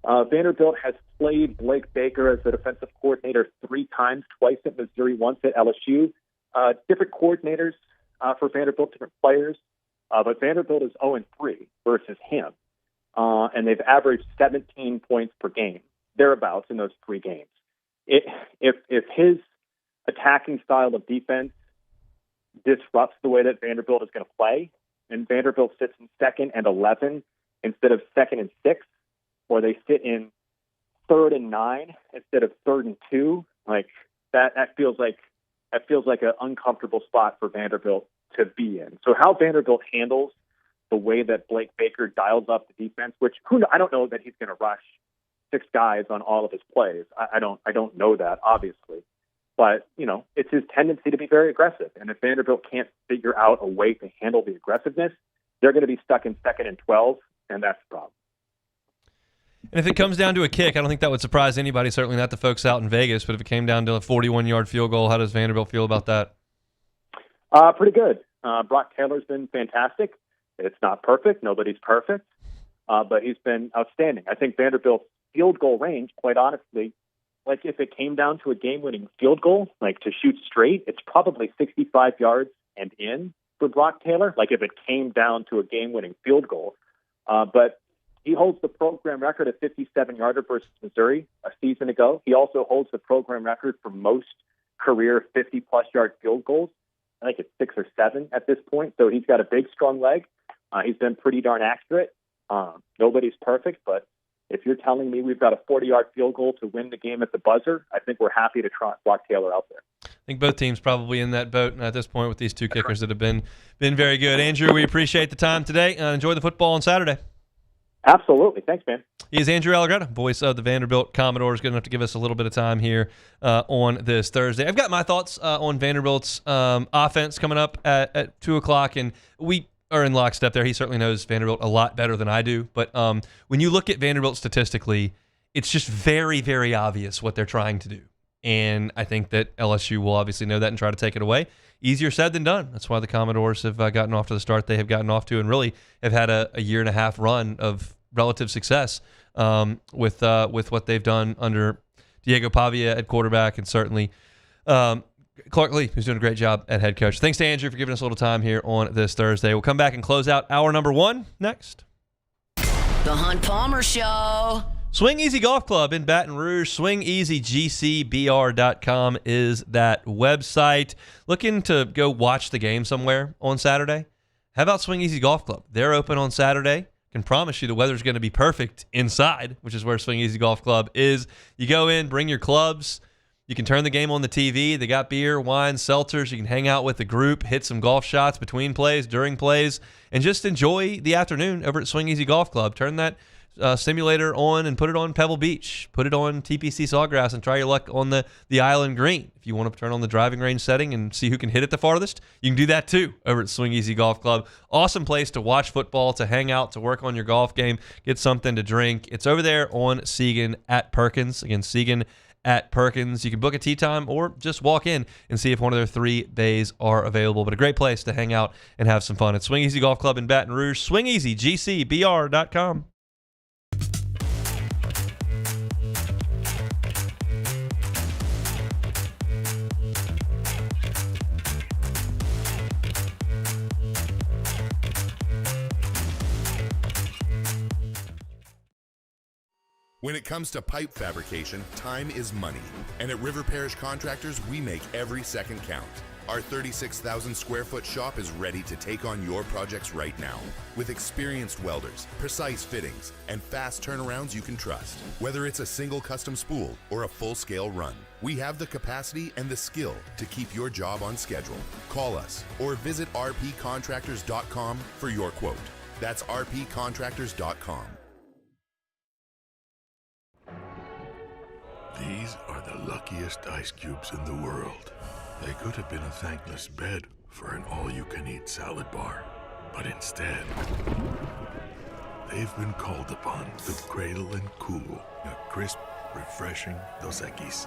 Vanderbilt has played Blake Baker as the defensive coordinator 3 times, twice at Missouri, once at LSU. Different coordinators for Vanderbilt, different players. But Vanderbilt is 0-3 versus him. And they've averaged 17 points per game, thereabouts, in those 3 games. If his attacking style of defense disrupts the way that Vanderbilt is going to play, and Vanderbilt sits in 2nd and 11 instead of 2nd and 6, or they sit in 3rd and 9 instead of 3rd and 2, like that feels like an uncomfortable spot for Vanderbilt to be in. So how Vanderbilt handles the way that Blake Baker dials up the defense, which I don't know that he's going to rush 6 guys on all of his plays. I don't know that, obviously. But, it's his tendency to be very aggressive. And if Vanderbilt can't figure out a way to handle the aggressiveness, they're going to be stuck in 2nd and 12, and that's the problem. And if it comes down to a kick, I don't think that would surprise anybody, certainly not the folks out in Vegas. But if it came down to a 41-yard field goal, how does Vanderbilt feel about that? Pretty good. Brock Taylor's been fantastic. It's not perfect. Nobody's perfect. But he's been outstanding. I think Vanderbilt's field goal range, quite honestly, like if it came down to a game-winning field goal, like to shoot straight, it's probably 65 yards and in for Brock Taylor, like if it came down to a game-winning field goal. But he holds the program record at 57-yarder versus Missouri a season ago. He also holds the program record for most career 50-plus yard field goals. I think it's 6 or 7 at this point. So he's got a big, strong leg. He's been pretty darn accurate. Nobody's perfect, but if you're telling me we've got a 40-yard field goal to win the game at the buzzer, I think we're happy to trot Brock Taylor out there. I think both teams probably in that boat at this point with these two kickers that have been very good. Andrew, we appreciate the time today. Enjoy the football on Saturday. Absolutely. Thanks, man. He is Andrew Allegretta, voice of the Vanderbilt Commodores. Good enough to give us a little bit of time here on this Thursday. I've got my thoughts on Vanderbilt's offense coming up at 2 o'clock, and we are in lockstep there. He certainly knows Vanderbilt a lot better than I do. But when you look at Vanderbilt statistically, it's just very, very obvious what they're trying to do. And I think that LSU will obviously know that and try to take it away. Easier said than done. That's why the Commodores have gotten off to the start they have gotten off to and really have had a year and a half run of relative success with what they've done under Diego Pavia at quarterback and certainly Clark Lee, who's doing a great job at head coach. Thanks to Andrew for giving us a little time here on this Thursday. We'll come back and close out hour number 1 next. The Hunt Palmer Show. Swing Easy Golf Club in Baton Rouge. SwingEasyGCBR.com is that website. Looking to go watch the game somewhere on Saturday? How about Swing Easy Golf Club? They're open on Saturday. Can promise you the weather's going to be perfect inside, which is where Swing Easy Golf Club is. You go in, bring your clubs. You can turn the game on the TV. They got beer, wine, seltzers. You can hang out with the group, hit some golf shots between plays, during plays, and just enjoy the afternoon over at Swing Easy Golf Club. Turn that simulator on and put it on Pebble Beach. Put it on TPC Sawgrass and try your luck on the Island Green. If you want to turn on the driving range setting and see who can hit it the farthest, you can do that too over at Swing Easy Golf Club. Awesome place to watch football, to hang out, to work on your golf game, get something to drink. It's over there on Segan at Perkins. Again, Segan at Perkins. You can book a tee time or just walk in and see if one of their 3 bays are available. But a great place to hang out and have some fun at Swing Easy Golf Club in Baton Rouge. SwingEasyGCBR.com. When it comes to pipe fabrication, time is money. And at River Parish Contractors, we make every second count. Our 36,000 square foot shop is ready to take on your projects right now. With experienced welders, precise fittings, and fast turnarounds you can trust. Whether it's a single custom spool or a full-scale run, we have the capacity and the skill to keep your job on schedule. Call us or visit rpcontractors.com for your quote. That's rpcontractors.com. These are the luckiest ice cubes in the world. They could have been a thankless bed for an all-you-can-eat salad bar. But instead, they've been called upon to cradle and cool a crisp, refreshing Dos Equis.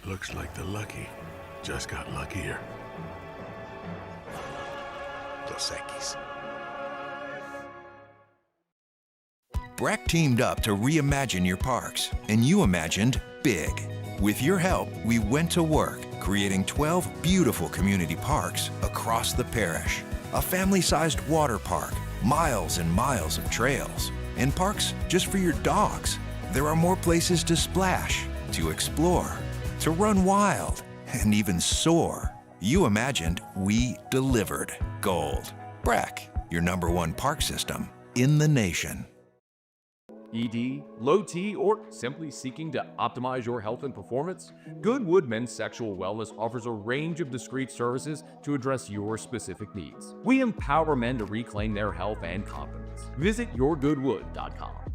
Looks like the lucky just got luckier. Dos Equis. Breck teamed up to reimagine your parks, and you imagined big. With your help, we went to work, creating 12 beautiful community parks across the parish. A family-sized water park, miles and miles of trails, and parks just for your dogs. There are more places to splash, to explore, to run wild, and even soar. You imagined, we delivered. Gold. Breck, your #1 park system in the nation. ED, low T, or simply seeking to optimize your health and performance? Goodwood Men's Sexual Wellness offers a range of discreet services to address your specific needs. We empower men to reclaim their health and confidence. Visit yourgoodwood.com.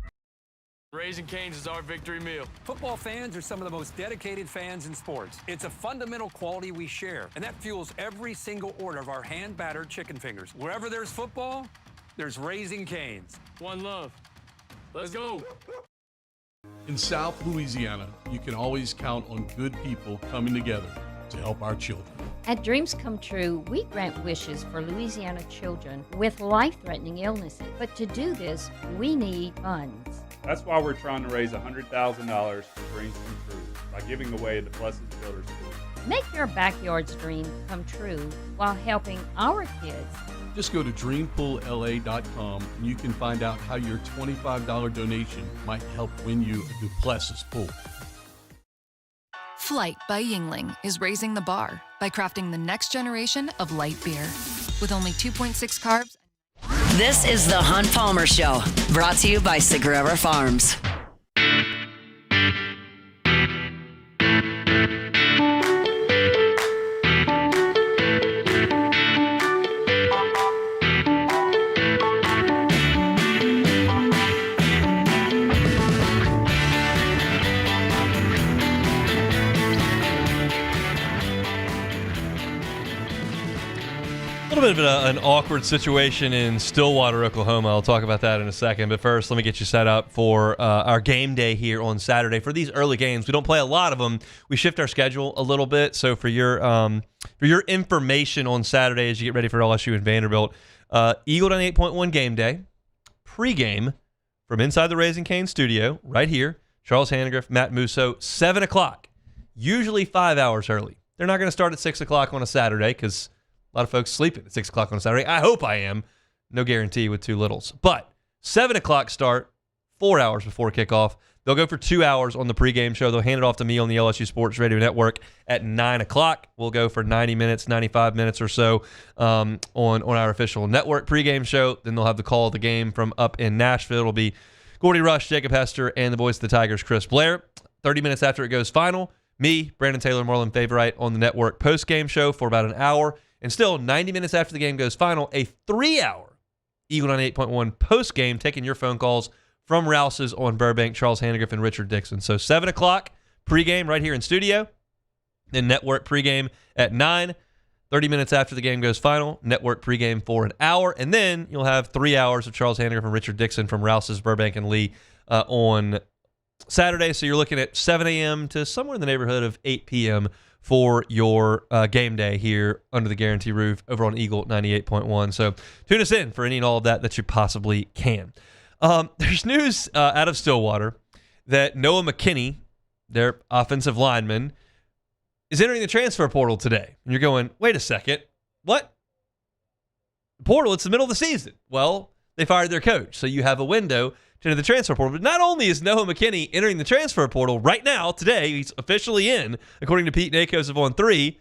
Raising Cane's is our victory meal. Football fans are some of the most dedicated fans in sports. It's a fundamental quality we share, and that fuels every single order of our hand-battered chicken fingers. Wherever there's football, there's Raising Cane's. One love. Let's go. In South Louisiana, you can always count on good people coming together to help our children. At Dreams Come True, we grant wishes for Louisiana children with life-threatening illnesses. But to do this, we need funds. That's why we're trying to raise $100,000 for Dreams Come True by giving away the Blessed Builders School. Make your backyard's dream come true while helping our kids. Just go to dreampoolla.com and you can find out how your $25 donation might help win you a Duplessis pool. Flight by Yingling is raising the bar by crafting the next generation of light beer. With only 2.6 carbs This is the Hunt Palmer Show, brought to you by Sagrera Farms. A little bit of an awkward situation in Stillwater, Oklahoma. I'll talk about that in a second. But first, let me get you set up for our game day here on Saturday. For these early games, we don't play a lot of them. We shift our schedule a little bit. So for your information on Saturday as you get ready for LSU and Vanderbilt, Eagle 98.1 game day, pregame from inside the Raising Cane studio right here. Charles Hannegriff, Matt Musso, 7 o'clock, usually 5 hours early. They're not going to start at 6 o'clock on a Saturday because a lot of folks sleeping at 6 o'clock on a Saturday. I hope I am. No guarantee with two littles. But 7 o'clock start, 4 hours before kickoff. They'll go for 2 hours on the pregame show. They'll hand it off to me on the LSU Sports Radio Network at 9 o'clock. We'll go for 90 minutes, 95 minutes or so on our official network pregame show. Then they'll have the call of the game from up in Nashville. It'll be Gordy Rush, Jacob Hester, and the voice of the Tigers, Chris Blair. 30 minutes after it goes final, me, Brandon Taylor, Marlon Favorite on the network postgame show for about an hour. And still, 90 minutes after the game goes final, a 3-hour Eagle 98.1 postgame, taking your phone calls from Rouse's on Burbank, Charles Hannegriff, and Richard Dixon. So 7 o'clock pregame right here in studio, then network pregame at 9. 30 minutes after the game goes final, network pregame for an hour. And then you'll have 3 hours of Charles Hannegriff and Richard Dixon from Rouse's, Burbank, and Lee on Saturday. So you're looking at 7 a.m. to somewhere in the neighborhood of 8 p.m. for your game day here under the Guarantee Roof over on Eagle 98.1. So tune us in for any and all of that you possibly can. There's news out of Stillwater that Noah McKinney, their offensive lineman, is entering the transfer portal today. And you're going, wait a second, what? Portal, it's the middle of the season. Well, they fired their coach, so you have a window to enter the transfer portal. But not only is Noah McKinney entering the transfer portal right now, today, he's officially in, according to Pete Nakos of On3,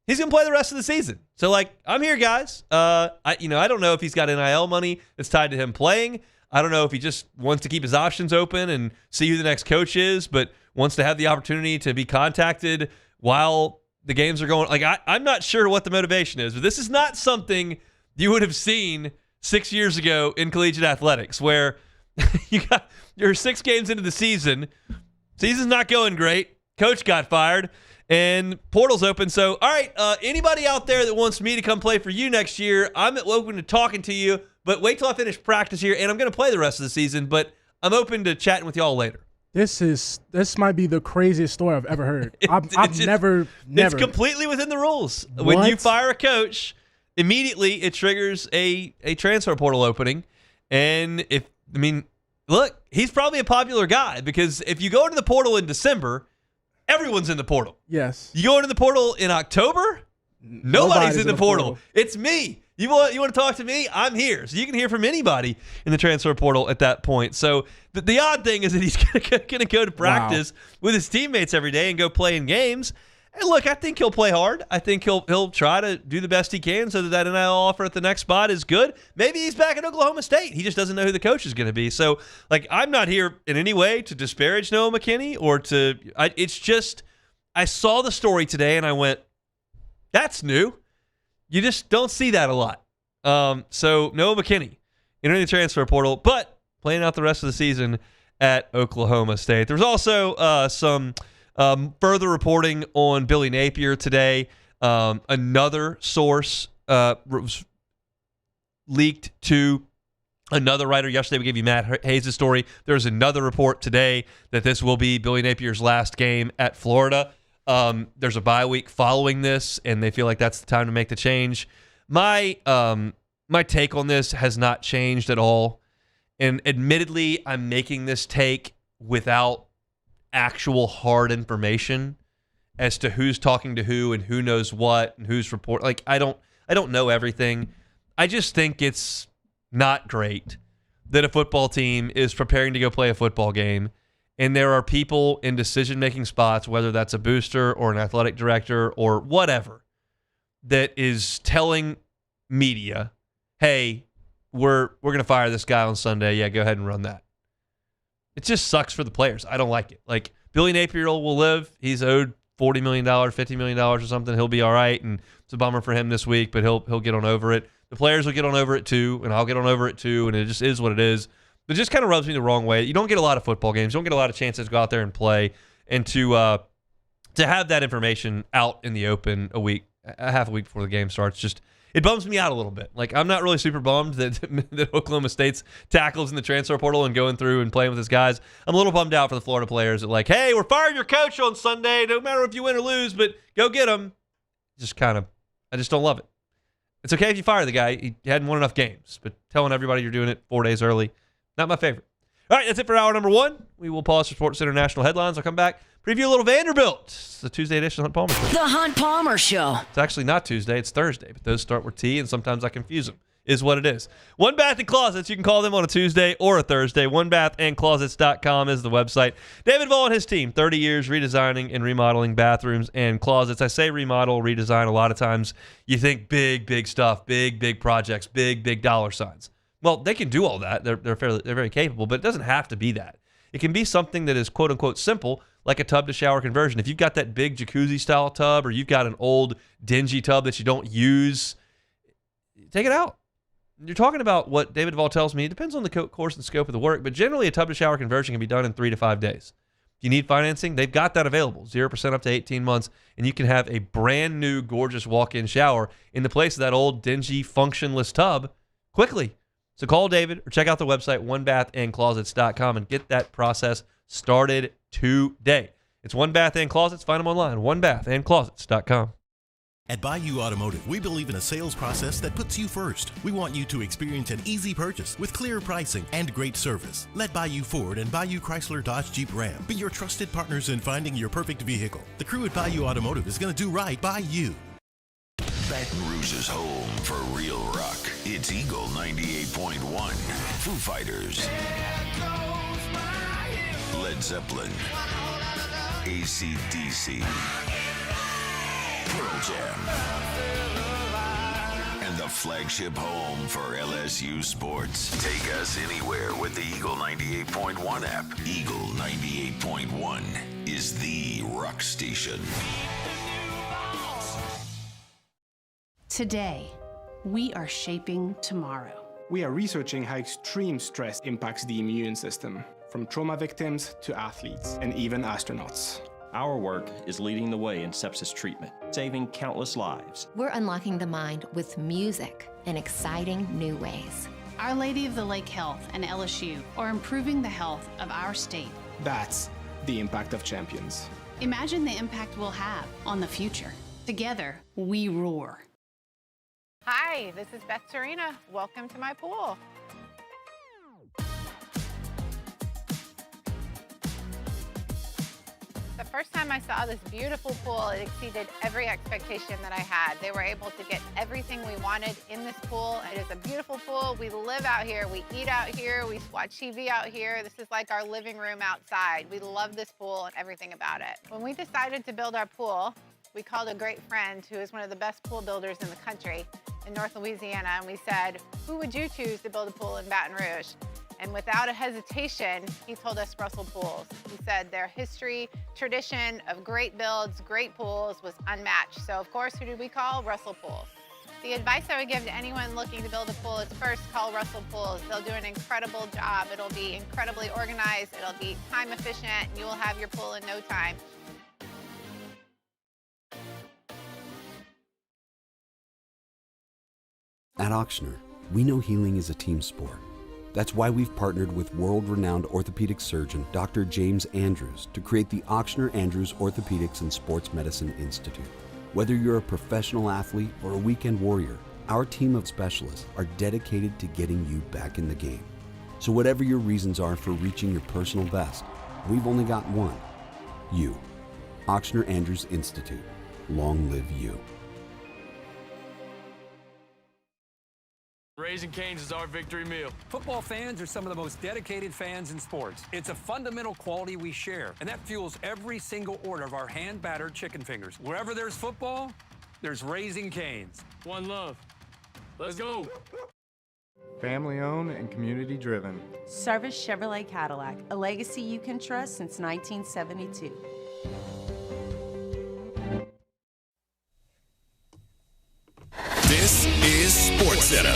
he's going to play the rest of the season. So, I'm here, guys. I don't know if he's got NIL money that's tied to him playing. I don't know if he just wants to keep his options open and see who the next coach is, but wants to have the opportunity to be contacted while the games are going. I'm not sure what the motivation is, but this is not something you would have seen 6 years ago in collegiate athletics, where you're 6 games into the seasson. Season's not going great. Coach got fired, and portal's open. So, all right, anybody out there that wants me to come play for you next year, I'm open to talking to you, but wait till I finish practice here, and I'm going to play the rest of the season, but I'm open to chatting with y'all later. This might be the craziest story I've ever heard. I've never. It's completely within the rules. What? When you fire a coach, immediately it triggers a transfer portal opening, and look, he's probably a popular guy because if you go into the portal in December, everyone's in the portal. Yes. You go into the portal in October, nobody's in the portal. It's me. You want to talk to me? I'm here. So you can hear from anybody in the transfer portal at that point. So the odd thing is that he's going to go to practice with his teammates every day and go play in games. And look, I think he'll play hard. I think he'll try to do the best he can so that NIL offer at the next spot is good. Maybe he's back at Oklahoma State. He just doesn't know who the coach is going to be. So, I'm not here in any way to disparage Noah McKinney or to – it's just I saw the story today and I went, that's new. You just don't see that a lot. So, Noah McKinney entering the transfer portal, but playing out the rest of the season at Oklahoma State. There's also some – further reporting on Billy Napier today. Another source was leaked to another writer. Yesterday we gave you Matt Hayes' story. There's another report today that this will be Billy Napier's last game at Florida. There's a bye week following this, and they feel like that's the time to make the change. My take on this has not changed at all. And admittedly, I'm making this take without actual hard information as to who's talking to who and who knows what and who's report. I don't know everything. I just think it's not great that a football team is preparing to go play a football game and there are people in decision-making spots, whether that's a booster or an athletic director or whatever, that is telling media, hey, we're going to fire this guy on Sunday. Yeah, go ahead and run that. It just sucks for the players. I don't like it. Like, Billy Napier will live. He's owed $40 million, $50 million or something. He'll be all right, and it's a bummer for him this week, but he'll get on over it. The players will get on over it too, and I'll get on over it too, and it just is what it is. But it just kind of rubs me the wrong way. You don't get a lot of football games. You don't get a lot of chances to go out there and play, and to have that information out in the open a half a week before the game starts, just it bums me out a little bit. Like, I'm not really super bummed that Oklahoma State's tackles in the transfer portal and going through and playing with his guys. I'm a little bummed out for the Florida players that, like, hey, we're firing your coach on Sunday. No matter if you win or lose, but go get him. I just don't love it. It's okay if you fire the guy. He hadn't won enough games, but telling everybody you're doing it 4 days early, not my favorite. All right, that's it for hour number 1. We will pause for Sports International headlines. I'll come back, preview a little Vanderbilt. It's the Tuesday edition of the Hunt Palmer Show. The Hunt Palmer Show. It's actually not Tuesday, it's Thursday, but those start with T, and sometimes I confuse them, is what it is. One Bath and Closets, you can call them on a Tuesday or a Thursday. OneBathAndClosets.com is the website. David Vaughn and his team, 30 years redesigning and remodeling bathrooms and closets. I say remodel, redesign. A lot of times you think big stuff, big projects, big dollar signs. Well, they can do all that. They're very capable, but it doesn't have to be that. It can be something that is quote unquote simple, like a tub to shower conversion. If you've got that big jacuzzi style tub, or you've got an old dingy tub that you don't use, take it out. You're talking about what David Vaughn tells me. It depends on the course and scope of the work, but generally a tub to shower conversion can be done in 3 to 5 days. If you need financing, they've got that available, 0% up to 18 months, and you can have a brand new, gorgeous walk-in shower in the place of that old dingy, functionless tub quickly. So call David or check out the website, OneBathAndClosets.com, and get that process started today. It's One Bath and Closets. Find them online, OneBathAndClosets.com. At Bayou Automotive, we believe in a sales process that puts you first. We want you to experience an easy purchase with clear pricing and great service. Let Bayou Ford and Bayou Chrysler Dodge Jeep Ram be your trusted partners in finding your perfect vehicle. The crew at Bayou Automotive is going to do right by you. Baton Rouge's home for real rock. It's Eagle 98.1. Foo Fighters. Led Zeppelin. AC/DC. Pearl Jam. And the flagship home for LSU sports. Take us anywhere with the Eagle 98.1 app. Eagle 98.1 is the rock station. Today, we are shaping tomorrow. We are researching how extreme stress impacts the immune system, from trauma victims to athletes and even astronauts. Our work is leading the way in sepsis treatment, saving countless lives. We're unlocking the mind with music in exciting new ways. Our Lady of the Lake Health and LSU are improving the health of our state. That's the impact of champions. Imagine the impact we'll have on the future. Together, we roar. Hi, this is Beth Serena. Welcome to my pool. The first time I saw this beautiful pool, it exceeded every expectation that I had. They were able to get everything we wanted in this pool. It is a beautiful pool. We live out here, we eat out here, we watch TV out here. This is like our living room outside. We love this pool and everything about it. When we decided to build our pool, we called a great friend who is one of the best pool builders in the country in North Louisiana, and we said, who would you choose to build a pool in Baton Rouge? And without a hesitation, he told us Russell Pools. He said their history, tradition of great builds, great pools was unmatched. So of course, who did we call? Russell Pools. The advice I would give to anyone looking to build a pool is first call Russell Pools. They'll do an incredible job. It'll be incredibly organized. It'll be time efficient, and you will have your pool in no time. At Auctioner, we know healing is a team sport. That's why we've partnered with world-renowned orthopedic surgeon Dr. James Andrews to create the Auctioner Andrews Orthopedics and Sports Medicine Institute. Whether you're a professional athlete or a weekend warrior, our team of specialists are dedicated to getting you back in the game. So whatever your reasons are for reaching your personal best, we've only got one: you. Auctioner Andrews Institute. Long live you. Raising Cane's is our victory meal. Football fans are some of the most dedicated fans in sports. It's a fundamental quality we share, and that fuels every single order of our hand-battered chicken fingers. Wherever there's football, there's Raising Cane's. One love. Let's go. Family owned and community driven. Service Chevrolet Cadillac, a legacy you can trust since 1972. This is SportsCenter.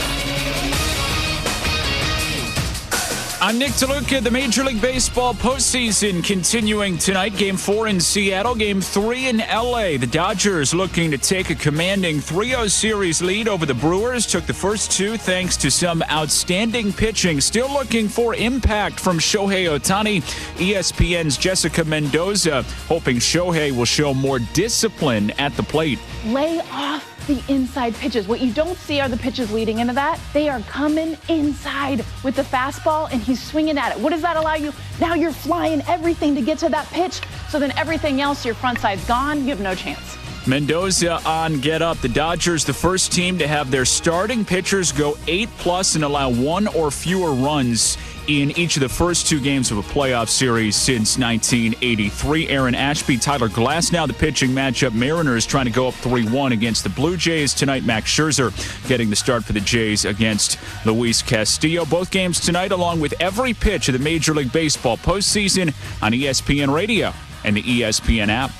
I'm Nick DeLuca. The Major League Baseball postseason continuing tonight. Game 4 in Seattle, Game 3 in L.A. The Dodgers looking to take a commanding 3-0 series lead over the Brewers. Took the first two thanks to some outstanding pitching. Still looking for impact from Shohei Ohtani. ESPN's Jessica Mendoza hoping Shohei will show more discipline at the plate. Lay off the inside pitches. What you don't see are the pitches leading into that. They are coming inside with the fastball, and he's swinging at it. What does that allow you? Now you're flying everything to get to that pitch, so then everything else, your front side's gone. You have no chance. Mendoza on Get Up. The Dodgers, the first team to have their starting pitchers go 8+ and allow 1 or fewer runs in each of the first 2 games of a playoff series since 1983. Aaron Ashby, Tyler Glasnow, the pitching matchup. Mariners trying to go up 3-1 against the Blue Jays. Tonight, Max Scherzer getting the start for the Jays against Luis Castillo. Both games tonight, along with every pitch of the Major League Baseball postseason on ESPN Radio and the ESPN app.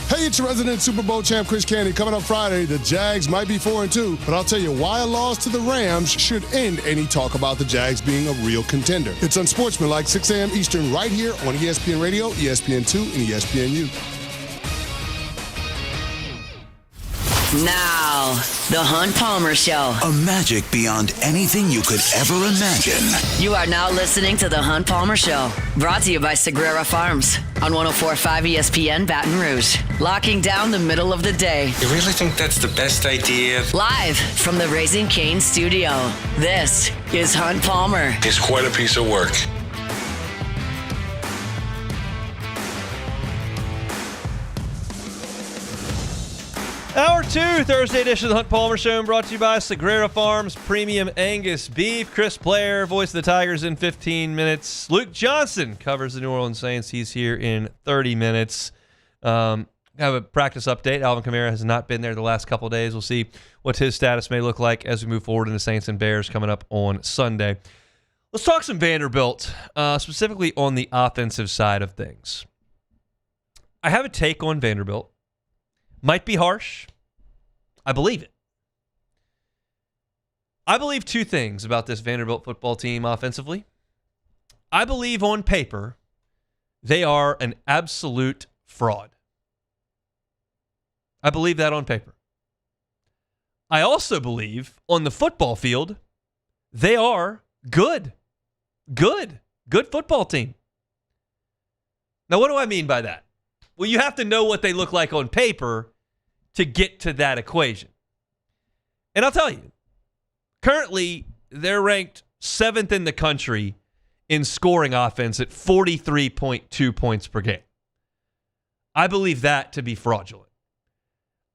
Hey, it's your resident Super Bowl champ, Chris Candy. Coming up Friday, the Jags might be 4-2, but I'll tell you why a loss to the Rams should end any talk about the Jags being a real contender. It's Unsportsmanlike, 6 a.m. Eastern, right here on ESPN Radio, ESPN2, and ESPNU. Now, the Hunt Palmer Show. A magic beyond anything you could ever imagine. You are now listening to the Hunt Palmer Show, brought to you by Sagrera Farms on 104.5 ESPN Baton Rouge. Locking down the middle of the day. You really think that's the best idea? Live from the Raising Cane studio, this is Hunt Palmer. It's quite a piece of work. Hour 2, Thursday edition of the Hunt Palmer Show, brought to you by Sagrera Farms Premium Angus Beef. Chris Blair, voice of the Tigers, in 15 minutes. Luke Johnson covers the New Orleans Saints. He's here in 30 minutes. Have a practice update. Alvin Kamara has not been there the last couple of days. We'll see what his status may look like as we move forward into Saints and Bears coming up on Sunday. Let's talk some Vanderbilt, specifically on the offensive side of things. I have a take on Vanderbilt. Might be harsh. I believe it. I believe 2 things about this Vanderbilt football team offensively. I believe on paper they are an absolute fraud. I believe that on paper. I also believe on the football field they are good. Good football team. Now, what do I mean by that? Well, you have to know what they look like on paper to get to that equation. And I'll tell you, currently they're ranked 7th in the country in scoring offense at 43.2 points per game. I believe that to be fraudulent.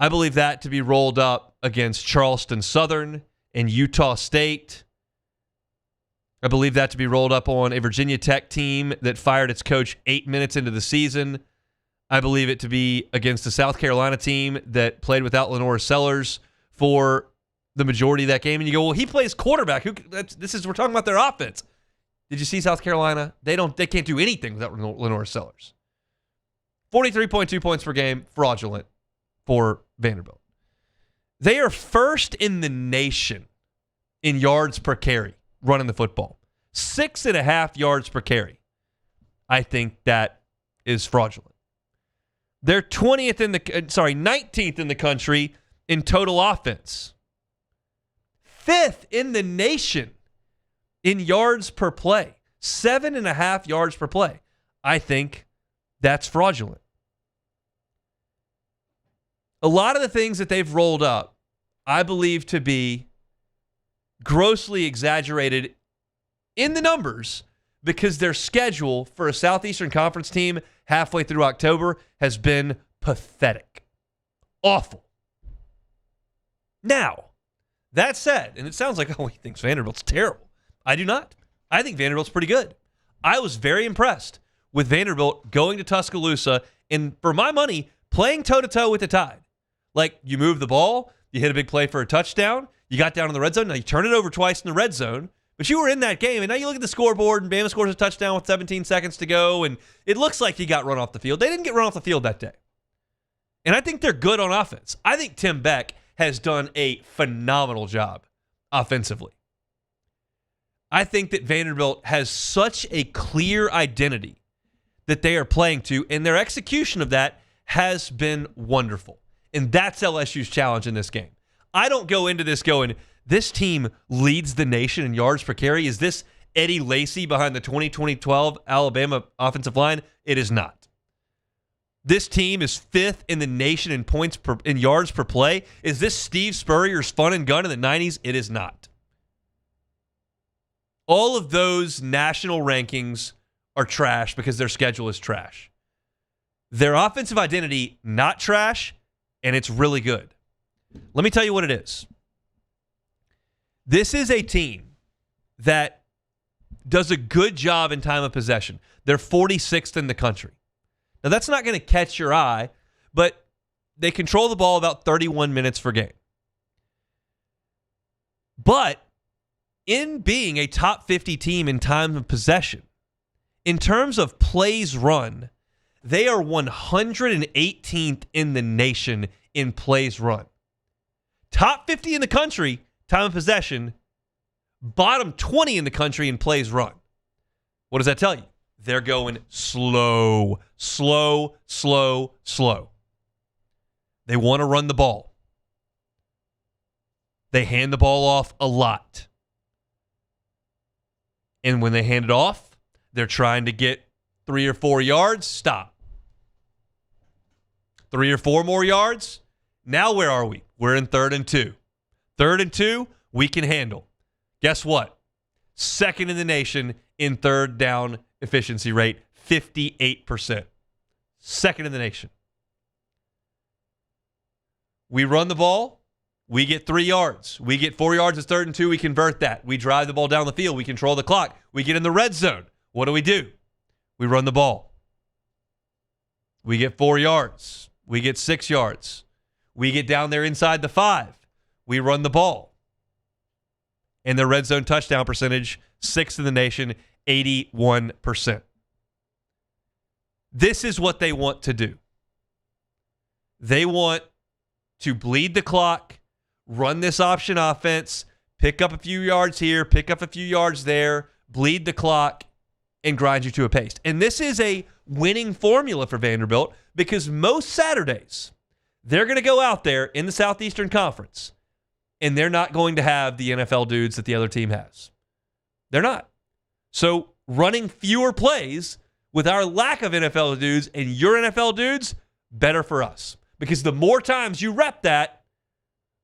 I believe that to be rolled up against Charleston Southern and Utah State. I believe that to be rolled up on a Virginia Tech team that fired its coach 8 minutes into the season. I believe it to be against a South Carolina team that played without Lenore Sellers for the majority of that game. And you go, well, he plays quarterback. We're talking about their offense. Did you see South Carolina? They can't do anything without Lenore Sellers. 43.2 points per game, fraudulent for Vanderbilt. They are first in the nation in yards per carry running the football. 6.5 yards per carry. I think that is fraudulent. They're 19th in the country in total offense. 5th in the nation in yards per play. 7.5 yards per play. I think that's fraudulent. A lot of the things that they've rolled up, I believe to be grossly exaggerated in the numbers because their schedule for a Southeastern Conference team halfway through October has been pathetic. Awful. Now, that said, and it sounds like, he thinks Vanderbilt's terrible. I do not. I think Vanderbilt's pretty good. I was very impressed with Vanderbilt going to Tuscaloosa and, for my money, playing toe-to-toe with the Tide. Like, you move the ball, you hit a big play for a touchdown, You got down in the red zone. Now you turn it over twice in the red zone, but you were in that game. And now you look at the scoreboard, and Bama scores a touchdown with 17 seconds to go, and it looks like you got run off the field. They didn't get run off the field that day. And I think they're good on offense. I think Tim Beck has done a phenomenal job offensively. I think that Vanderbilt has such a clear identity that they are playing to, and their execution of that has been wonderful. And that's LSU's challenge in this game. I don't go into this going, this team leads the nation in yards per carry. Is this Eddie Lacy behind the 2012 Alabama offensive line? It is not. This team is 5th in the nation in points in yards per play. Is this Steve Spurrier's fun and gun in the 90s? It is not. All of those national rankings are trash because their schedule is trash. Their offensive identity, not trash, and it's really good. Let me tell you what it is. This is a team that does a good job in time of possession. They're 46th in the country. Now, that's not going to catch your eye, but they control the ball about 31 minutes per game. But in being a top 50 team in time of possession, in terms of plays run, they are 118th in the nation in plays run. Top 50 in the country, time of possession, bottom 20 in the country in plays run. What does that tell you? They're going slow. They want to run the ball. They hand the ball off a lot. And when they hand it off, they're trying to get 3 or 4 yards. Stop. 3 or 4 more yards. Now where are we? We're in 3rd and 2. 3rd and 2, we can handle. Guess what? 2nd in the nation in third down efficiency rate, 58%. 2nd in the nation. We run the ball. We get 3 yards. We get 4 yards. It's 3rd and 2. We convert that. We drive the ball down the field. We control the clock. We get in the red zone. What do? We run the ball. We get 4 yards. We get 6 yards. We get down there inside the 5. We run the ball. And the red zone touchdown percentage, 6th in the nation, 81%. This is what they want to do. They want to bleed the clock, run this option offense, pick up a few yards here, pick up a few yards there, bleed the clock, and grind you to a pace. And this is a winning formula for Vanderbilt because most Saturdays, they're going to go out there in the Southeastern Conference, and they're not going to have the NFL dudes that the other team has. They're not. So running fewer plays with our lack of NFL dudes and your NFL dudes, better for us. Because the more times you rep that,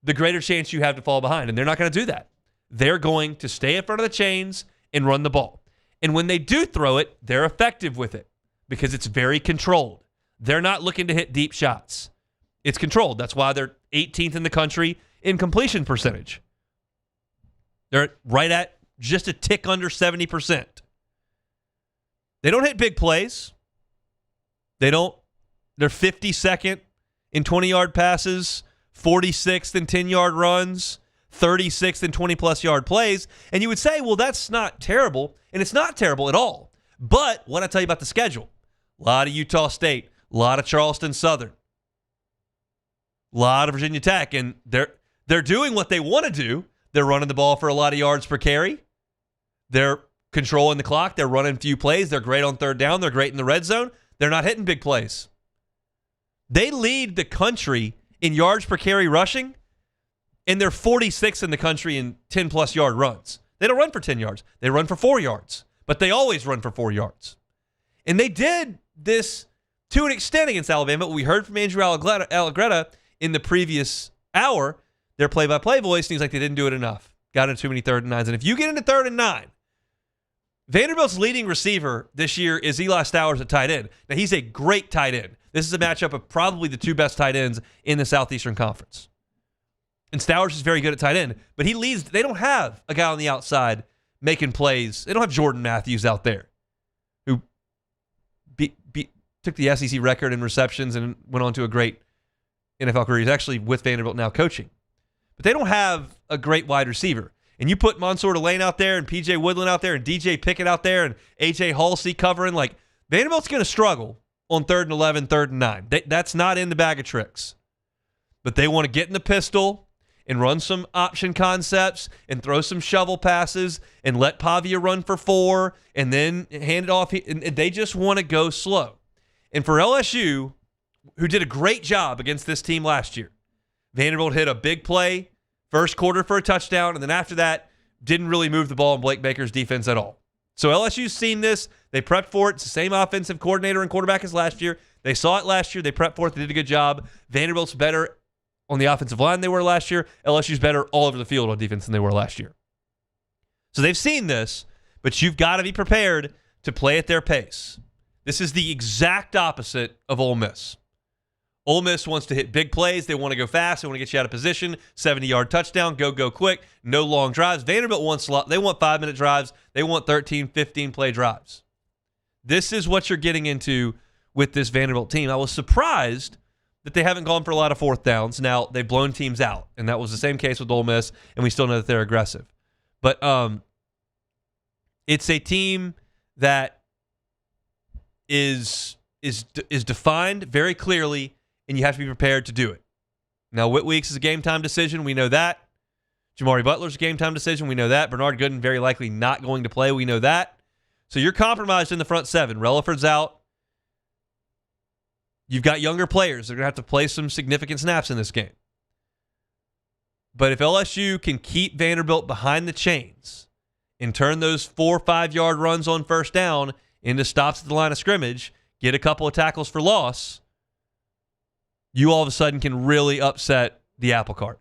the greater chance you have to fall behind. And they're not going to do that. They're going to stay in front of the chains and run the ball. And when they do throw it, they're effective with it because it's very controlled. They're not looking to hit deep shots. It's controlled. That's why they're 18th in the country in completion percentage. They're right at just a tick under 70%. They don't hit big plays. They're 52nd in 20-yard passes, 46th in 10-yard runs, 36th in 20-plus yard plays. And you would say, well, that's not terrible. And it's not terrible at all. But what I tell you about the schedule, a lot of Utah State, a lot of Charleston Southern, a lot of Virginia Tech. And they're doing what they want to do. They're running the ball for a lot of yards per carry. They're controlling the clock. They're running few plays. They're great on 3rd down. They're great in the red zone. They're not hitting big plays. They lead the country in yards per carry rushing, and they're 46th in the country in 10-plus yard runs. They don't run for 10 yards. They run for 4 yards, but they always run for 4 yards. And they did this to an extent against Alabama. We heard from Andrew Allegretta in the previous hour, their play-by-play voice, and he's like, they didn't do it enough. Got into too many 3rd and 9s. And if you get into 3rd and 9, Vanderbilt's leading receiver this year is Eli Stowers at tight end. Now, he's a great tight end. This is a matchup of probably the 2 best tight ends in the Southeastern Conference. And Stowers is very good at tight end, but he leads. They don't have a guy on the outside making plays. They don't have Jordan Matthews out there who took the SEC record in receptions and went on to a great NFL career. He's actually with Vanderbilt now coaching. but they don't have a great wide receiver. And you put Mansour Delane out there and P.J. Woodland out there and D.J. Pickett out there and A.J. Halsey covering, like, Vanderbilt's going to struggle on 3rd and 11, 3rd and 9. That's not in the bag of tricks. But they want to get in the pistol and run some option concepts and throw some shovel passes and let Pavia run for 4 and then hand it off. And they just want to go slow. And for LSU, who did a great job against this team last year, Vanderbilt hit a big play first quarter for a touchdown, and then after that, didn't really move the ball in Blake Baker's defense at all. So LSU's seen this. They prepped for it. It's the same offensive coordinator and quarterback as last year. They saw it last year. They prepped for it. They did a good job. Vanderbilt's better on the offensive line than they were last year. LSU's better all over the field on defense than they were last year. So they've seen this, but you've got to be prepared to play at their pace. This is the exact opposite of Ole Miss. Ole Miss wants to hit big plays. They want to go fast. They want to get you out of position. 70-yard touchdown. Go quick. No long drives. Vanderbilt wants a lot. They want 5-minute drives. They want 13, 15-play drives. This is what you're getting into with this Vanderbilt team. I was surprised that they haven't gone for a lot of 4th downs. Now, they've blown teams out, and that was the same case with Ole Miss, and we still know that they're aggressive. But it's a team that is defined very clearly, and you have to be prepared to do it. Now, Whit Weeks is a game-time decision. We know that. Jamari Butler's a game-time decision. We know that. Bernard Gooden very likely not going to play. We know that. So you're compromised in the front 7. Relaford's out. You've got younger players. They're going to have to play some significant snaps in this game. But if LSU can keep Vanderbilt behind the chains and turn those 4 or 5-yard runs on first down into stops at the line of scrimmage, get a couple of tackles for loss, you all of a sudden can really upset the apple cart.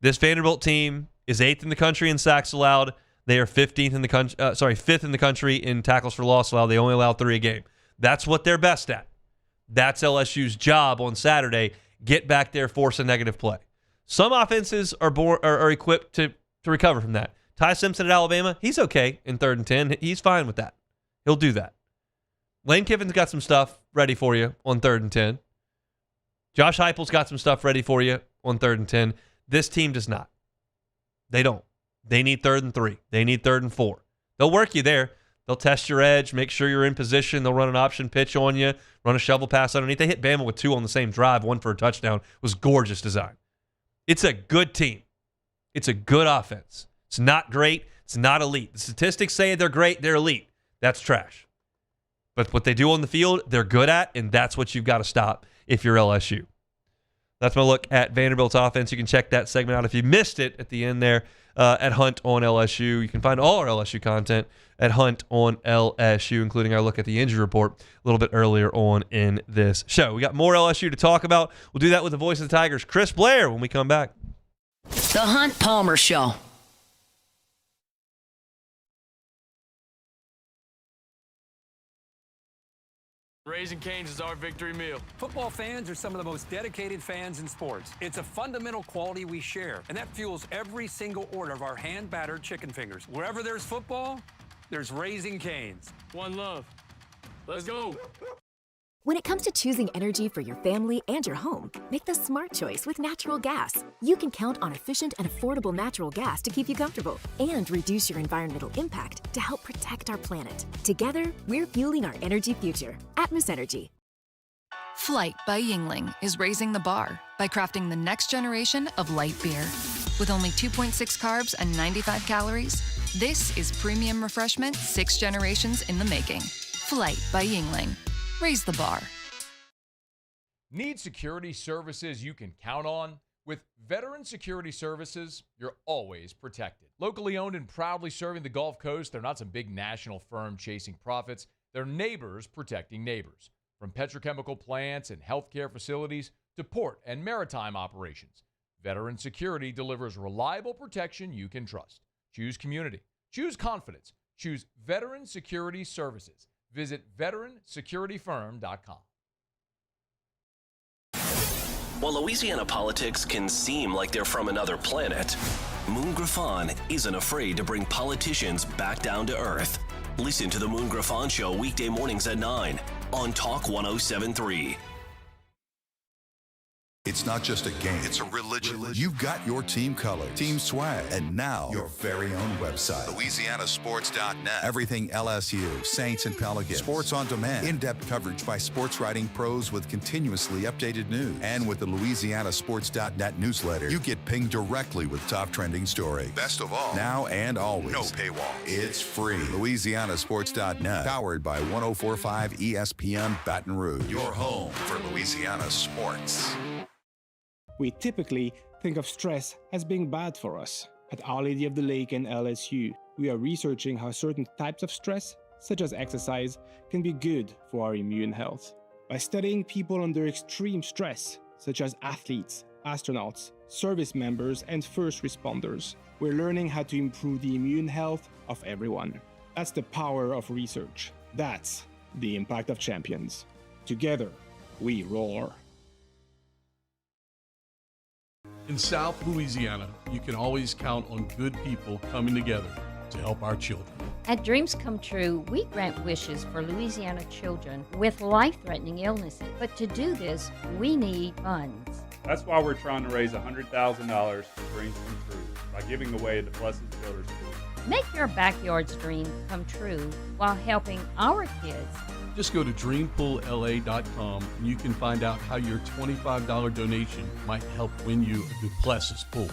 This Vanderbilt team is 8th in the country in sacks allowed. They are 5th in the country in tackles for loss allowed. They only allow 3 a game. That's what they're best at. That's LSU's job on Saturday. Get back there, force a negative play. Some offenses are equipped to recover from that. Ty Simpson at Alabama, he's okay in 3rd and 10. He's fine with that. He'll do that. Lane Kiffin's got some stuff ready for you on 3rd and 10. Josh Heupel's got some stuff ready for you on 3rd and 10. This team does not. They don't. They need 3rd and 3. They need 3rd and 4. They'll work you there. They'll test your edge, make sure you're in position. They'll run an option pitch on you, run a shovel pass underneath. They hit Bama with 2 on the same drive, 1 for a touchdown. It was gorgeous design. It's a good team. It's a good offense. It's not great. It's not elite. The statistics say they're great, they're elite. That's trash. But what they do on the field, they're good at, and that's what you've got to stop if you're LSU. That's my look at Vanderbilt's offense. You can check that segment out if you missed it at the end there at Hunt on LSU. You can find all our LSU content at Hunt on LSU, including our look at the injury report a little bit earlier on in this show. We got more LSU to talk about. We'll do that with the voice of the Tigers, Chris Blair, when we come back. The Hunt Palmer Show. Raising Cane's is our victory meal. Football fans are some of the most dedicated fans in sports. It's a fundamental quality we share, and that fuels every single order of our hand-battered chicken fingers. Wherever there's football, there's Raising Cane's. One love. Let's go. When it comes to choosing energy for your family and your home, make the smart choice with natural gas. You can count on efficient and affordable natural gas to keep you comfortable and reduce your environmental impact to help protect our planet. Together, we're fueling our energy future. Atmos Energy. Flight by Yingling is raising the bar by crafting the next generation of light beer. With only 2.6 carbs and 95 calories, this is premium refreshment 6 generations in the making. Flight by Yingling. Raise the bar. Need security services you can count on? With Veteran Security Services, you're always protected. Locally owned and proudly serving the Gulf Coast, they're not some big national firm chasing profits. They're neighbors protecting neighbors. From petrochemical plants and healthcare facilities to port and maritime operations, Veteran Security delivers reliable protection you can trust. Choose community. Choose confidence. Choose Veteran Security Services. Visit veteransecurityfirm.com. While Louisiana politics can seem like they're from another planet, Moon Griffon isn't afraid to bring politicians back down to earth. Listen to the Moon Griffon Show weekday mornings at 9 on Talk 107.3. It's not just a game, it's a religion. You've got your team colors, team swag, and now your very own website, LouisianaSports.net. Everything LSU, Saints, and Pelicans. Sports on demand. In-depth coverage by sports writing pros with continuously updated news. And with the LouisianaSports.net newsletter, you get pinged directly with top trending stories. Best of all, now and always, no paywall. It's free. LouisianaSports.net, powered by 104.5 ESPN Baton Rouge. Your home for Louisiana sports. We typically think of stress as being bad for us. At Our Lady of the Lake and LSU, we are researching how certain types of stress, such as exercise, can be good for our immune health. By studying people under extreme stress, such as athletes, astronauts, service members, and first responders, we're learning how to improve the immune health of everyone. That's the power of research. That's the impact of champions. Together, we roar. In South Louisiana, you can always count on good people coming together to help our children. At Dreams Come True, we grant wishes for Louisiana children with life-threatening illnesses. But to do this, we need funds. That's why we're trying to raise $100,000 for Dreams Come True by giving away the Blessed Children's School. Make your backyard's dream come true while helping our kids. Just go to dreampoolla.com and you can find out how your $25 donation might help win you a Duplessis pool.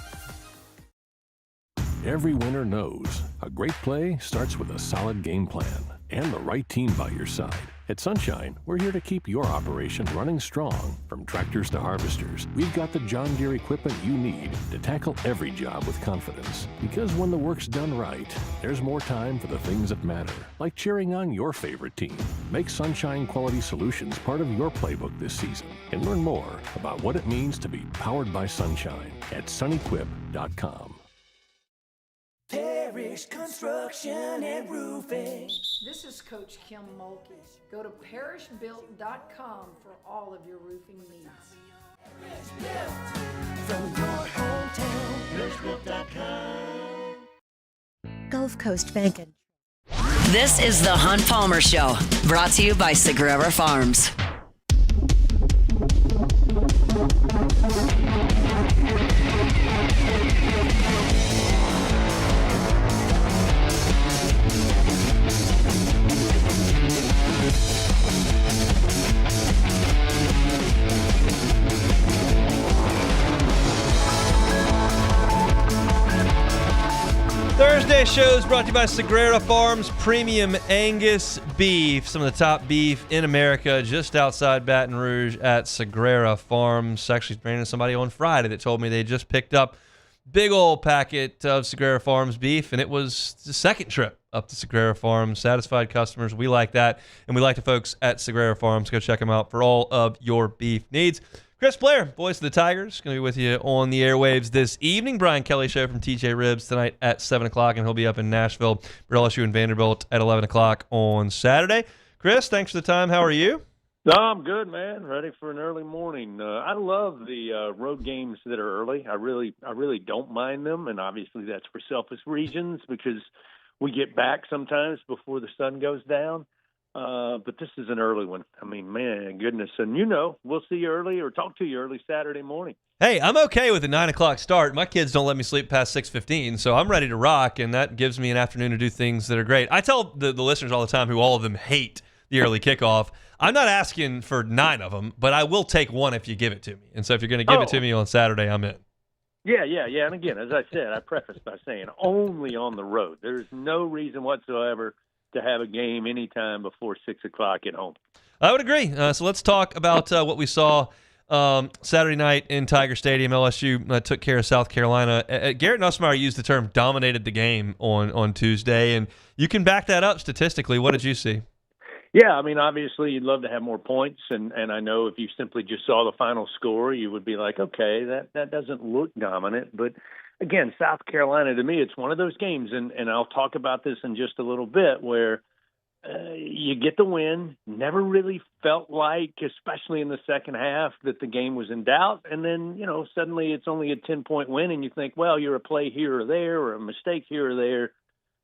Every winner knows a great play starts with a solid game plan and the right team by your side. At Sunshine, we're here to keep your operation running strong. From tractors to harvesters, we've got the John Deere equipment you need to tackle every job with confidence. Because when the work's done right, there's more time for the things that matter, like cheering on your favorite team. Make Sunshine Quality Solutions part of your playbook this season and learn more about what it means to be powered by Sunshine at sunequip.com. Parish Construction and Roofing. This is Coach Kim Mulkey. Go to parishbuilt.com for all of your roofing needs. From your hometown, parishbuilt.com. Gulf Coast Bank. This is the Hunt Palmer Show, brought to you by Sagrera Farms. Thursday shows brought to you by Sagrera Farms Premium Angus Beef. Some of the top beef in America just outside Baton Rouge at Sagrera Farms. Actually ran into somebody on Friday that told me they just picked up big old packet of Sagrera Farms beef, and it was the second trip up to Sagrera Farms. Satisfied customers, we like that, and we like the folks at Sagrera Farms. Go check them out for all of your beef needs. Chris Blair, voice of the Tigers, going to be with you on the airwaves this evening. Brian Kelly show from TJ Ribs tonight at 7 o'clock, and he'll be up in Nashville for LSU and Vanderbilt at 11 o'clock on Saturday. Chris, thanks for the time. How are you? No, I'm good, man. Ready for an early morning. I love the road games that are early. I really don't mind them, and obviously that's for selfish reasons because we get back sometimes before the sun goes down. But this is an early one. I mean, man, goodness. And, we'll see you early or talk to you early Saturday morning. Hey, I'm okay with a 9 o'clock start. My kids don't let me sleep past 6:15, so I'm ready to rock, and that gives me an afternoon to do things that are great. I tell the listeners all the time who all of them hate the early kickoff, I'm not asking for 9 of them, but I will take one if you give it to me. And so if you're going to give it to me on Saturday, I'm in. Yeah. And, again, as I said, I prefaced by saying only on the road. There's no reason whatsoever to have a game anytime before 6 o'clock at home. I would agree. So let's talk about what we saw Saturday night in Tiger Stadium. LSU took care of South Carolina. Garrett Nussmeier used the term dominated the game on Tuesday, and you can back that up statistically. What did you see? Yeah, I mean, obviously you'd love to have more points, and I know if you simply just saw the final score, you would be like, okay, that doesn't look dominant. But, again, South Carolina, to me, it's one of those games, and I'll talk about this in just a little bit, where you get the win, never really felt like, especially in the second half, that the game was in doubt, and then, suddenly it's only a 10-point win, and you think, well, you're a play here or there or a mistake here or there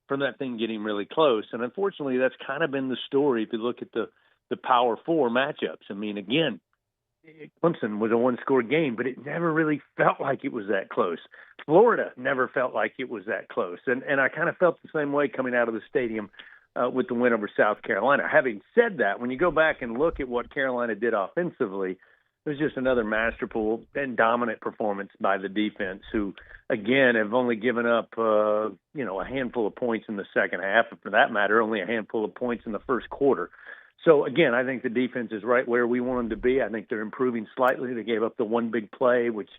from that thing getting really close. And unfortunately, that's kind of been the story if you look at the Power Four matchups. I mean, again, Clemson was a one-score game, but it never really felt like it was that close. Florida never felt like it was that close. And I kind of felt the same way coming out of the stadium with the win over South Carolina. Having said that, when you go back and look at what Carolina did offensively, it was just another masterful and dominant performance by the defense, who, again, have only given up, a handful of points in the second half, and for that matter, only a handful of points in the first quarter. So, again, I think the defense is right where we want them to be. I think they're improving slightly. They gave up the one big play, which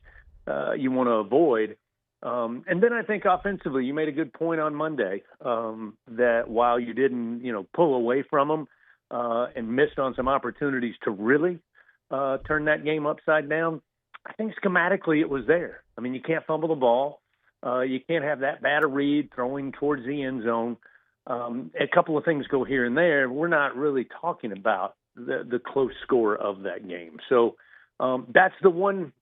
you want to avoid. And then I think offensively, you made a good point on Monday that while you didn't, pull away from them and missed on some opportunities to really turn that game upside down, I think schematically it was there. I mean, you can't fumble the ball. You can't have that bad a read throwing towards the end zone. A couple of things go here and there. We're not really talking about the close score of that game. So that's the one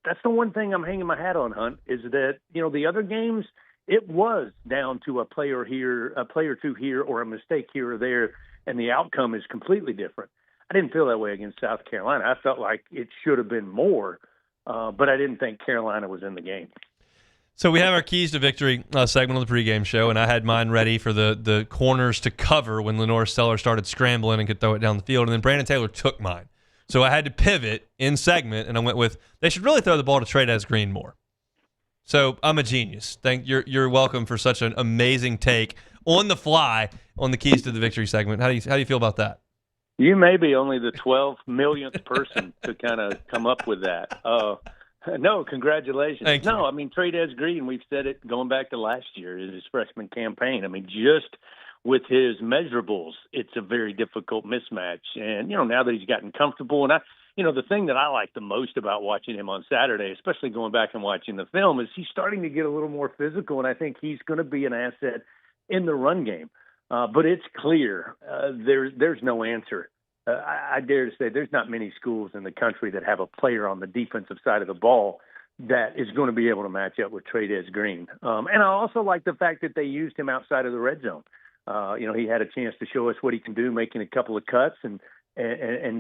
thing I'm hanging my hat on, Hunt, is that, the other games, it was down to a play or two here, or a mistake here or there, and the outcome is completely different. I didn't feel that way against South Carolina. I felt like it should have been more, but I didn't think Carolina was in the game. So we have our keys to victory segment on the pregame show, and I had mine ready for the corners to cover when Lenore Stellar started scrambling and could throw it down the field, and then Brandon Taylor took mine. So I had to pivot in segment, and I went with they should really throw the ball to Trey'Dez Green more. So I'm a genius. You're welcome for such an amazing take on the fly on the keys to the victory segment. How do you feel about that? You may be only the 12 millionth person to kind of come up with that. No, congratulations. Thank you. No, I mean, Trey'Dez Green, we've said it going back to last year, his freshman campaign. I mean, just with his measurables, it's a very difficult mismatch. And, now that he's gotten comfortable, and the thing that I like the most about watching him on Saturday, especially going back and watching the film, is he's starting to get a little more physical, and I think he's going to be an asset in the run game. But it's clear there's no answer. I dare to say there's not many schools in the country that have a player on the defensive side of the ball that is going to be able to match up with Trey'Dez Green. And I also like the fact that they used him outside of the red zone. He had a chance to show us what he can do, making a couple of cuts and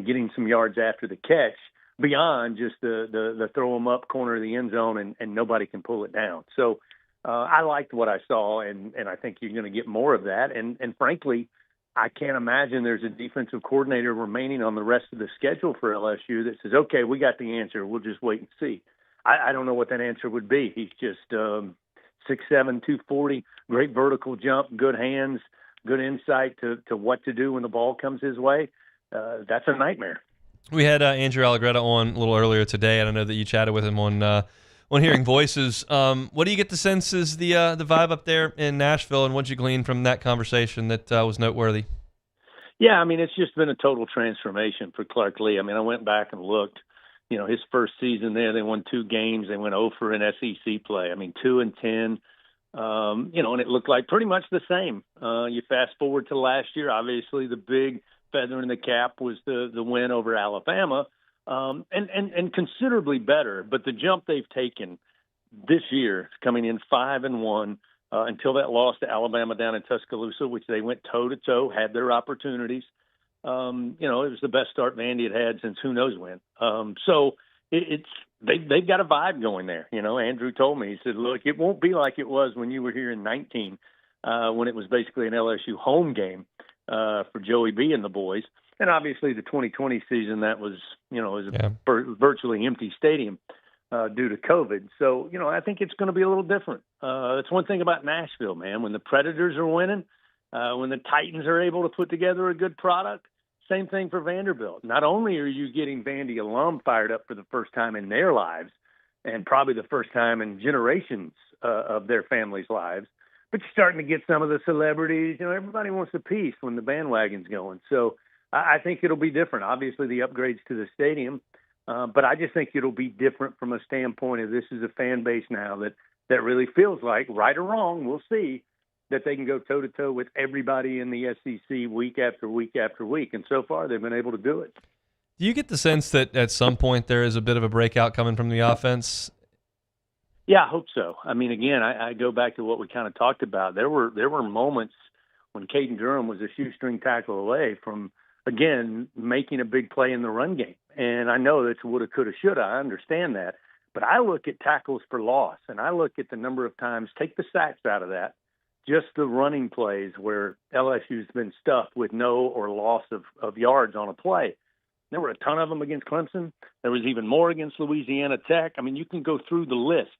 getting some yards after the catch beyond just the throw him up corner of the end zone and nobody can pull it down. So I liked what I saw, and I think you're going to get more of that. And frankly, I can't imagine there's a defensive coordinator remaining on the rest of the schedule for LSU that says, okay, we got the answer. We'll just wait and see. I don't know what that answer would be. He's just 6'7", 240, great vertical jump, good hands, good insight to what to do when the ball comes his way. That's a nightmare. We had Andrew Allegretta on a little earlier today, and I know that you chatted with him on Hearing Voices. What do you get the sense is the vibe up there in Nashville, and what did you glean from that conversation that was noteworthy? Yeah, I mean, it's just been a total transformation for Clark Lee. I mean, I went back and looked. His first season there, they won 2 games. They went 0 for an SEC play. I mean, 2-10. And it looked like pretty much the same. You fast forward to last year, obviously the big feather in the cap was the win over Alabama. And considerably better, but the jump they've taken this year, coming in 5-1 until that loss to Alabama down in Tuscaloosa, which they went toe-to-toe, had their opportunities. It was the best start Vandy had since who knows when. So they've got a vibe going there. Andrew told me, he said, look, it won't be like it was when you were here in 19, when it was basically an LSU home game for Joey B and the boys. And obviously the 2020 season, that was, a virtually empty stadium due to COVID. So, I think it's going to be a little different. That's one thing about Nashville, man. When the Predators are winning, when the Titans are able to put together a good product, same thing for Vanderbilt. Not only are you getting Vandy alum fired up for the first time in their lives, and probably the first time in generations of their families' lives, but you're starting to get some of the celebrities. Everybody wants a piece when the bandwagon's going. So I think it'll be different. Obviously, the upgrades to the stadium, but I just think it'll be different from a standpoint of this is a fan base now that really feels like, right or wrong, we'll see, that they can go toe-to-toe with everybody in the SEC week after week after week. And so far, they've been able to do it. Do you get the sense that at some point there is a bit of a breakout coming from the offense? Yeah, I hope so. I mean, again, I go back to what we kind of talked about. There were moments when Caden Durham was a shoestring tackle away from again, making a big play in the run game. And I know that's woulda, coulda, shoulda. I understand that. But I look at tackles for loss, and I look at the number of times, take the sacks out of that, just the running plays where LSU's been stuffed with no or loss of yards on a play. There were a ton of them against Clemson. There was even more against Louisiana Tech. I mean, you can go through the list.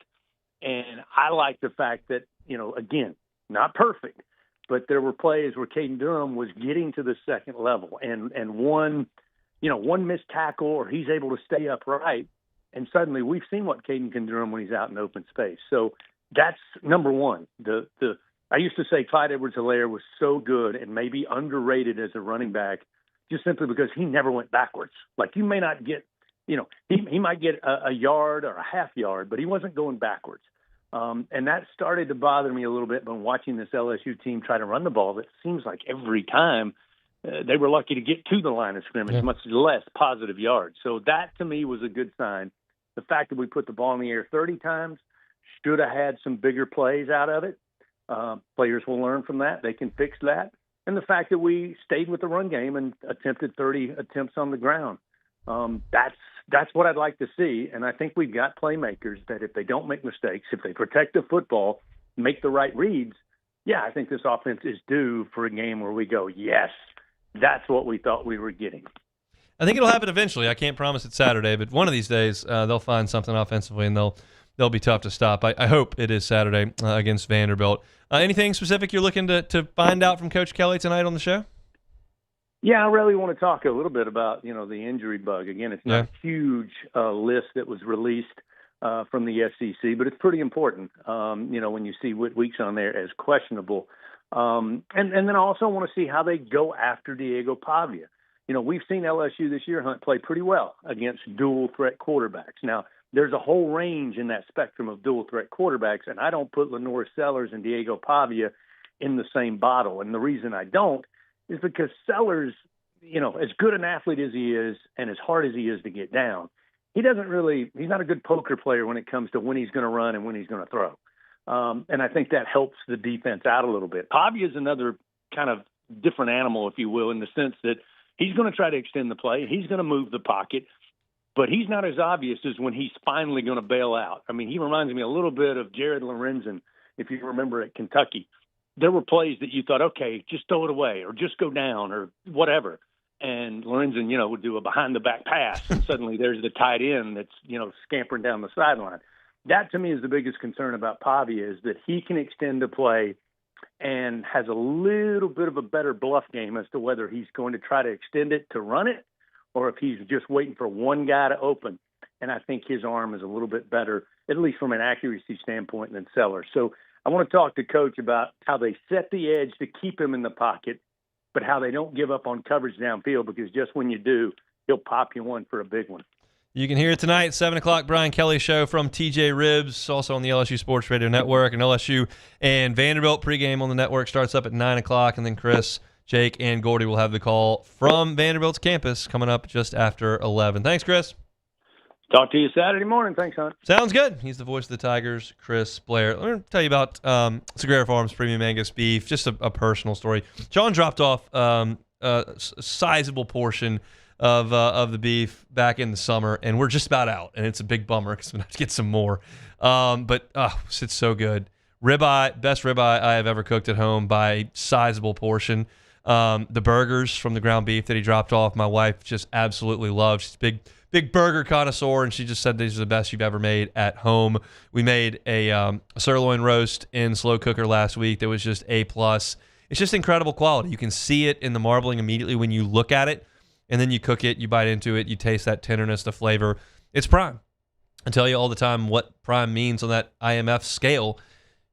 And I like the fact that, again, not perfect, but there were plays where Caden Durham was getting to the second level and one missed tackle or he's able to stay upright. And suddenly we've seen what Caden can do when he's out in open space. So that's number one. I used to say Clyde Edwards-Helaire was so good and maybe underrated as a running back just simply because he never went backwards. Like you may not get, he might get a yard or a half yard, but he wasn't going backwards. And that started to bother me a little bit when watching this LSU team try to run the ball. It seems like every time they were lucky to get to the line of scrimmage, much less positive yards. So that to me was a good sign. The fact that we put the ball in the air 30 times should have had some bigger plays out of it. Players will learn from that. They can fix that. And the fact that we stayed with the run game and attempted 30 attempts on the ground. That's what I'd like to see. And I think we've got playmakers that if they don't make mistakes, if they protect the football, make the right reads, I think this offense is due for a game where we go, yes, that's what we thought we were getting. I think it'll happen eventually. I can't promise it's Saturday, but one of these days they'll find something offensively and they'll be tough to stop. I hope it is Saturday against Vanderbilt. Anything specific you're looking to find out from Coach Kelly tonight on the show? Yeah, I really want to talk a little bit about, the injury bug. Again, it's not a huge list that was released from the SEC, but it's pretty important, when you see Whit Weeks on there as questionable. And then I also want to see how they go after Diego Pavia. We've seen LSU this year, Hunt, play pretty well against dual-threat quarterbacks. Now, there's a whole range in that spectrum of dual-threat quarterbacks, and I don't put Lenore Sellers and Diego Pavia in the same bottle. And the reason I don't is because Sellers, as good an athlete as he is and as hard as he is to get down, he's not a good poker player when it comes to when he's going to run and when he's going to throw. And I think that helps the defense out a little bit. Pavia is another kind of different animal, if you will, in the sense that he's going to try to extend the play. He's going to move the pocket, but he's not as obvious as when he's finally going to bail out. I mean, he reminds me a little bit of Jared Lorenzen, if you remember at Kentucky. There were plays that you thought, okay, just throw it away or just go down or whatever. And Lorenzen, would do a behind-the-back pass, and suddenly there's the tight end that's, scampering down the sideline. That, to me, is the biggest concern about Pavia is that he can extend the play and has a little bit of a better bluff game as to whether he's going to try to extend it to run it or if he's just waiting for one guy to open. And I think his arm is a little bit better, at least from an accuracy standpoint, than Sellers. So I want to talk to Coach about how they set the edge to keep him in the pocket, but how they don't give up on coverage downfield, because just when you do, he'll pop you one for a big one. You can hear it tonight, 7 o'clock, Brian Kelly Show from TJ Ribbs, also on the LSU Sports Radio Network. And LSU and Vanderbilt pregame on the network starts up at 9 o'clock. And then Chris, Jake, and Gordy will have the call from Vanderbilt's campus coming up just after 11. Thanks, Chris. Talk to you Saturday morning. Thanks, Hunt. Sounds good. He's the voice of the Tigers, Chris Blair. Let me tell you about Sagrera Farms Premium Angus Beef, just a personal story. John dropped off a sizable portion of the beef back in the summer, and we're just about out, and it's a big bummer because we have to get some more. But it's so good. Ribeye, best ribeye I have ever cooked at home by sizable portion. The burgers from the ground beef that he dropped off, my wife just absolutely loves. She's a big burger connoisseur, and she just said these are the best you've ever made at home. We made a sirloin roast in slow cooker last week that was just A+. It's just incredible quality. You can see it in the marbling immediately when you look at it. And then you cook it, you bite into it, you taste that tenderness, the flavor. It's prime. I tell you all the time what prime means on that IMF scale.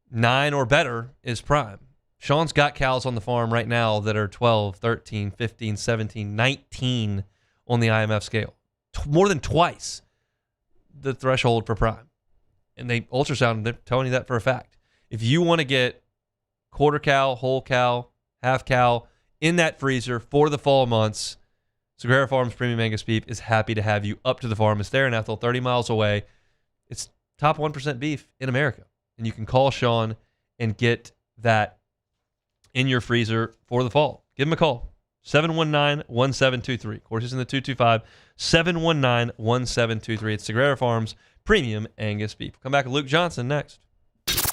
9 or better is prime. Sean's got cows on the farm right now that are 12, 13, 15, 17, 19 on the IMF scale. More than twice the threshold for prime. And they ultrasound, they're telling you that for a fact. If you want to get quarter cow, whole cow, half cow in that freezer for the fall months, Sagrera Farms Premium Angus Beef is happy to have you up to the farm. It's there in Ethel, 30 miles away. It's top 1% beef in America. And you can call Sean and get that in your freezer for the fall. Give him a call. 719-1723. Of course, it's in the 225. 719-1723. It's Sagrera Farms Premium Angus Beef. We'll come back with Luke Johnson next.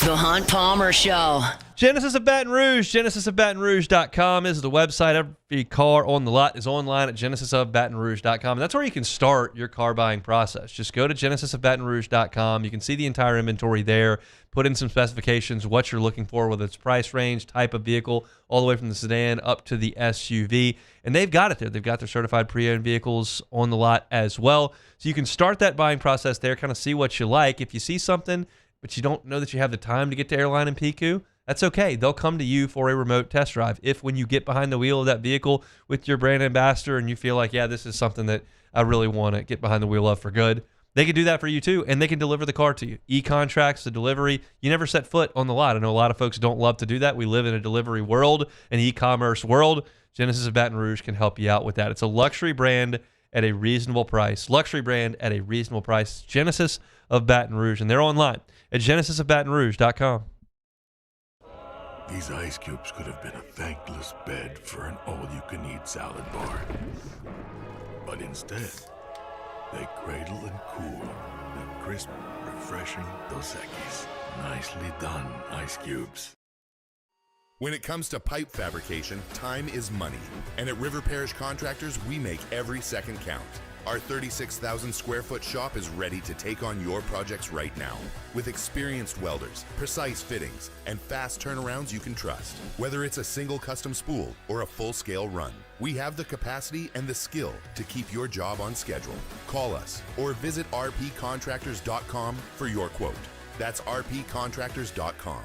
The Hunt Palmer Show. Genesis of Baton Rouge. GenesisofBatonRouge.com is the website. Every car on the lot is online at GenesisofBatonRouge.com. And that's where you can start your car buying process. Just go to GenesisofBatonRouge.com. You can see the entire inventory there. Put in some specifications, what you're looking for, whether it's price range, type of vehicle, all the way from the sedan up to the SUV. And they've got it there. They've got their certified pre-owned vehicles on the lot as well. So you can start that buying process there, kind of see what you like. If you see something, but you don't know that you have the time to get to Airline and PQ, that's okay. They'll come to you for a remote test drive. If when you get behind the wheel of that vehicle with your brand ambassador and you feel like, yeah, this is something that I really want to get behind the wheel of for good, they can do that for you too, and they can deliver the car to you. E-contracts, the delivery, you never set foot on the lot. I know a lot of folks don't love to do that. We live in a delivery world, an e-commerce world. Genesis of Baton Rouge can help you out with that. It's a luxury brand at a reasonable price. Luxury brand at a reasonable price. Genesis of Baton Rouge, and they're online at GenesisofBatonRouge.com. These ice cubes could have been a thankless bed for an all-you-can-eat salad bar. But instead, they cradle and cool the crisp, refreshing Dos Equis. Nicely done, ice cubes. When it comes to pipe fabrication, time is money. And at River Parish Contractors, we make every second count. Our 36,000 square foot shop is ready to take on your projects right now. With experienced welders, precise fittings, and fast turnarounds you can trust. Whether it's a single custom spool or a full-scale run, we have the capacity and the skill to keep your job on schedule. Call us or visit rpcontractors.com for your quote. That's rpcontractors.com.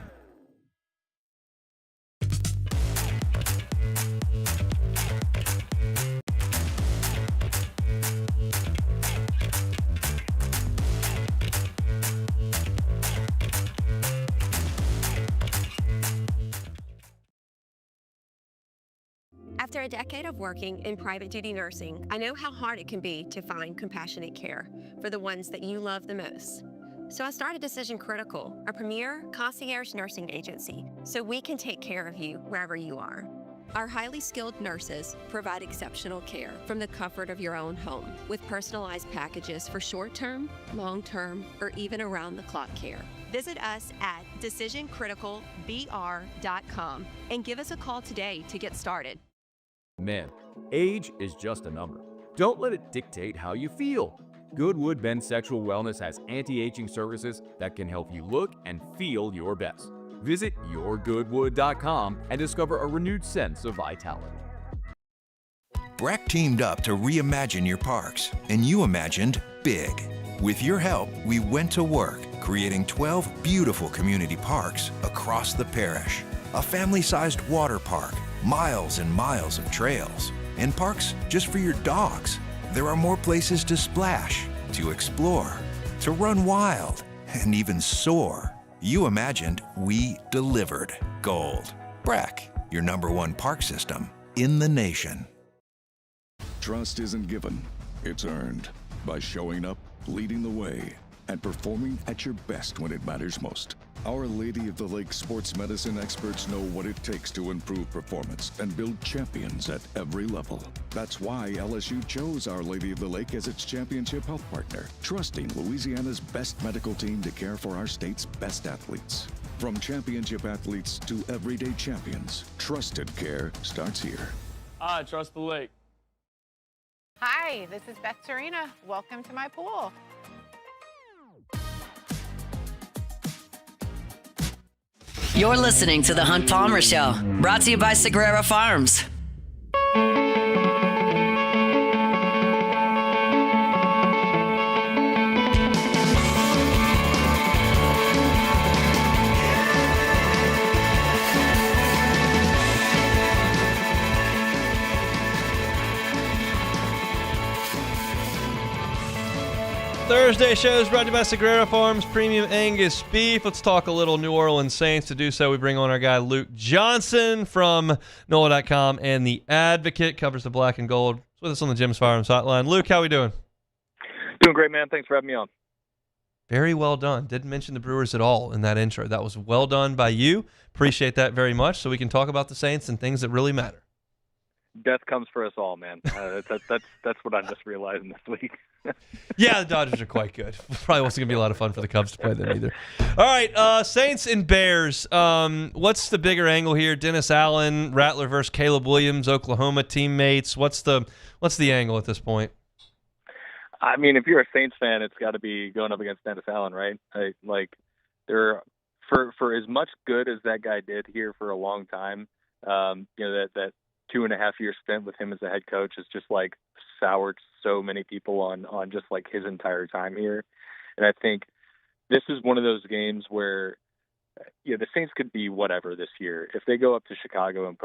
After a decade of working in private duty nursing, I know how hard it can be to find compassionate care for the ones that you love the most. So I started Decision Critical, a premier concierge nursing agency, so we can take care of you wherever you are. Our highly skilled nurses provide exceptional care from the comfort of your own home with personalized packages for short-term, long-term, or even around-the-clock care. Visit us at decisioncriticalbr.com and give us a call today to get started. Men, age is just a number. Don't let it dictate how you feel. Goodwood Men's Sexual Wellness has anti-aging services that can help you look and feel your best. Visit yourgoodwood.com and discover a renewed sense of vitality. Breck teamed up to reimagine your parks, and you imagined big. With your help, we went to work, creating 12 beautiful community parks across the parish. A family-sized water park, miles and miles of trails, and parks just for your dogs. There are more places to splash, to explore, to run wild, and even soar. You imagined, we delivered. Gold. Breck, your #1 park system in the nation. Trust isn't given, it's earned by showing up, leading the way, and performing at your best when it matters most. Our Lady of the Lake sports medicine experts know what it takes to improve performance and build champions at every level. That's why LSU chose Our Lady of the Lake as its championship health partner, trusting Louisiana's best medical team to care for our state's best athletes. From championship athletes to everyday champions, trusted care starts here. I trust the lake. Hi, this is Beth Serena. Welcome to my pool. You're listening to The Hunt Palmer Show, brought to you by Sagrera Farms. Thursday show is brought to you by Sagrera Farms Premium Angus Beef. Let's talk a little New Orleans Saints. To do so, we bring on our guy Luke Johnson from NOLA.com and The Advocate, covers the black and gold. He's with us on the Jim's Firearms Hotline. Luke, how we doing? Doing great, man. Thanks for having me on. Very well done. Didn't mention the Brewers at all in that intro. That was well done by you. Appreciate that very much, so we can talk about the Saints and things that really matter. death comes for us all, man. That's what I'm just realizing this week. Yeah, the Dodgers are quite good. Probably wasn't going to be a lot of fun for the Cubs to play them either. All right, Saints and Bears. What's the bigger angle here? Dennis Allen, Rattler versus Caleb Williams, Oklahoma teammates. What's the angle at this point? I mean, if you're a Saints fan, it's got to be going up against Dennis Allen, right? For as much good as that guy did here for a long time, that 2.5 year stint with him as a head coach is just like soured so many people on just like his entire time here. And I think this is one of those games where the Saints could be whatever this year. If they go up to Chicago and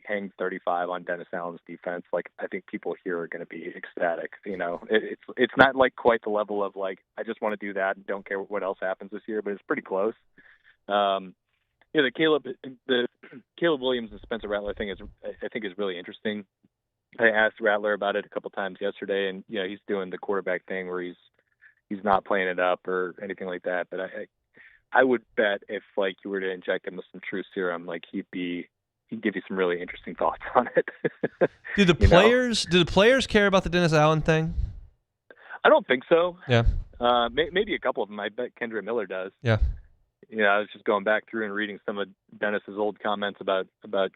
hang 35 on Dennis Allen's defense, I think people here are going to be ecstatic. It's not like quite the level of I just want to do that and don't care what else happens this year, but it's pretty close. The Caleb Williams and Spencer Rattler thing is really interesting. I asked Rattler about it a couple times yesterday, and he's doing the quarterback thing where he's not playing it up or anything like that. But I would bet if you were to inject him with some true serum, he'd give you some really interesting thoughts on it. Do the players care about the Dennis Allen thing? I don't think so. Yeah. Maybe a couple of them. I bet Kendra Miller does. Yeah. I was just going back through and reading some of Dennis's old comments about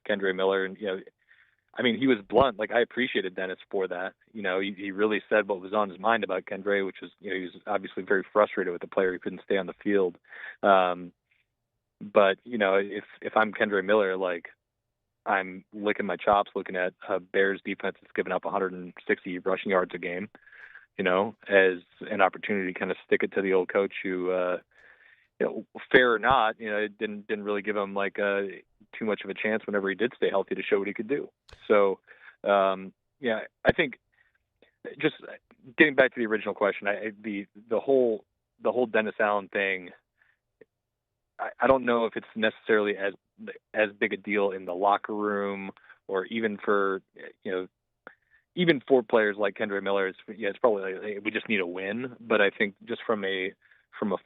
Kendra Miller, and he was blunt. I appreciated Dennis for that. He really said what was on his mind about Kendra, which was he was obviously very frustrated with the player who couldn't stay on the field. But if I'm Kendra Miller, I'm licking my chops looking at a Bears defense that's given up 160 rushing yards a game, as an opportunity to kind of stick it to the old coach who. Fair or not, it didn't really give him too much of a chance whenever he did stay healthy to show what he could do. So, I think just getting back to the original question, the whole Dennis Allen thing, I don't know if it's necessarily as big a deal in the locker room or even for players like Kendra Miller. It's probably we just need a win. But I think just from a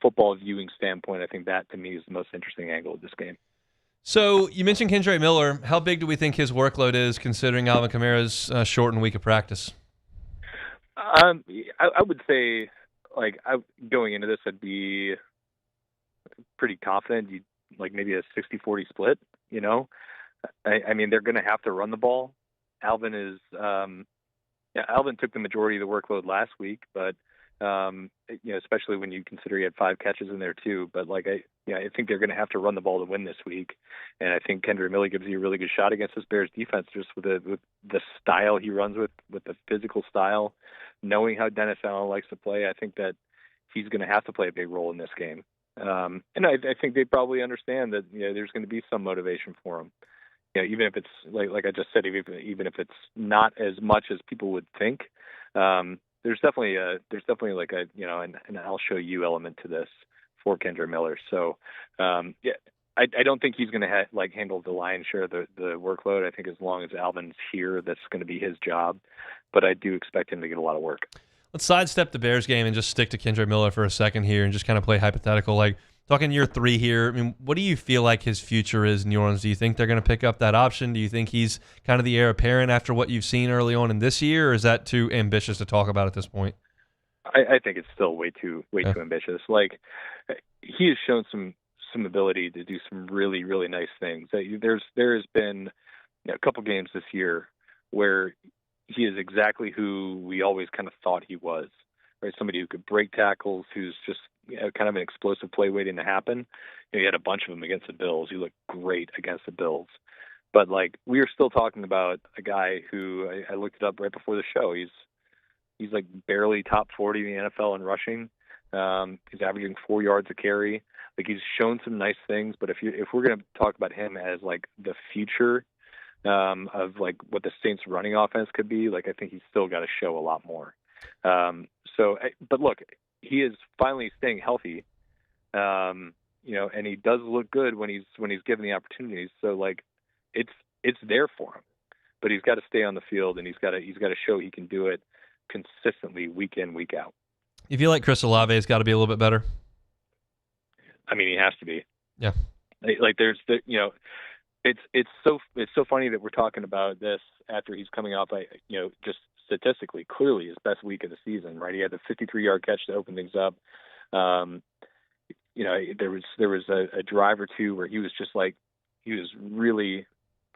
football viewing standpoint, I think that to me is the most interesting angle of this game. So you mentioned Kendra Miller. How big do we think his workload is, considering Alvin Kamara's shortened week of practice? I would say, going into this, I'd be pretty confident. Maybe a 60-40 split. I mean, they're going to have to run the ball. Alvin is, Alvin took the majority of the workload last week, but. Especially when you consider he had 5 catches in there too. But I think they're going to have to run the ball to win this week, and I think Kendra Miller gives you a really good shot against this Bears defense, just with the style he runs with the physical style, knowing how Dennis Allen likes to play. I think that he's going to have to play a big role in this game, and I think they probably understand that there's going to be some motivation for him. Even if it's like I just said, even if it's not as much as people would think. There's definitely an I'll show you element to this for Kendra Miller. So I don't think he's going to handle the lion's share of the workload. I think as long as Alvin's here, that's going to be his job. But I do expect him to get a lot of work. Let's sidestep the Bears game and just stick to Kendra Miller for a second here and just kind of play hypothetical. Talking year 3 here, I mean, what do you feel like his future is in New Orleans? Do you think they're going to pick up that option? Do you think he's kind of the heir apparent after what you've seen early on in this year, or is that too ambitious to talk about at this point? I think it's still way too ambitious. He has shown some ability to do some really, really nice things. There has been a couple games this year where he is exactly who we always kind of thought he was. Right, somebody who could break tackles, who's just kind of an explosive play waiting to happen. He had a bunch of them against the Bills. He looked great against the Bills. But we are still talking about a guy who I looked it up right before the show. He's barely top 40 in the NFL in rushing. He's averaging 4 yards a carry. He's shown some nice things. But if we're going to talk about him as the future of what the Saints running offense could be, I think he's still got to show a lot more. But look, he is finally staying healthy, and he does look good when he's given the opportunities. So it's there for him, but he's got to stay on the field, and he's got to show he can do it consistently week in, week out. You feel like Chris Olave has got to be a little bit better? I mean, he has to be. Yeah. There's it's so funny that we're talking about this after he's coming off, just statistically, clearly his best week of the season, right? He had the 53-yard catch to open things up. There was a drive or two where he was really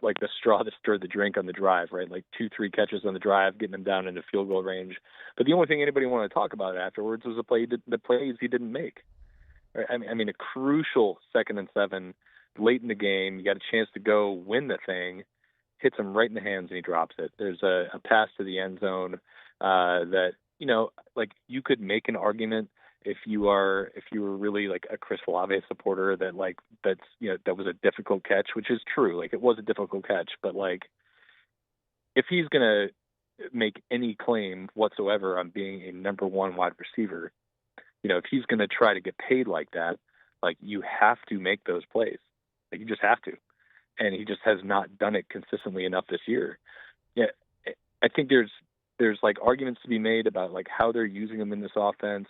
like the straw that stirred the drink on the drive, right? Like 2-3 catches on the drive, getting them down into field goal range. But the only thing anybody wanted to talk about afterwards was the plays he didn't make. Right? I mean, a crucial 2nd and 7 late in the game. You got a chance to go win the thing, hits him right in the hands, and he drops it. There's a pass to the end zone that, you could make an argument if you were really like a Chris Olave supporter that that was a difficult catch, which is true. Like, it was a difficult catch, but like, if he's going to make any claim whatsoever on being a number one wide receiver, if he's going to try to get paid like that, like, you have to make those plays. Like, you just have to. And he just has not done it consistently enough this year. Yeah. I think there's like arguments to be made about like how they're using him in this offense.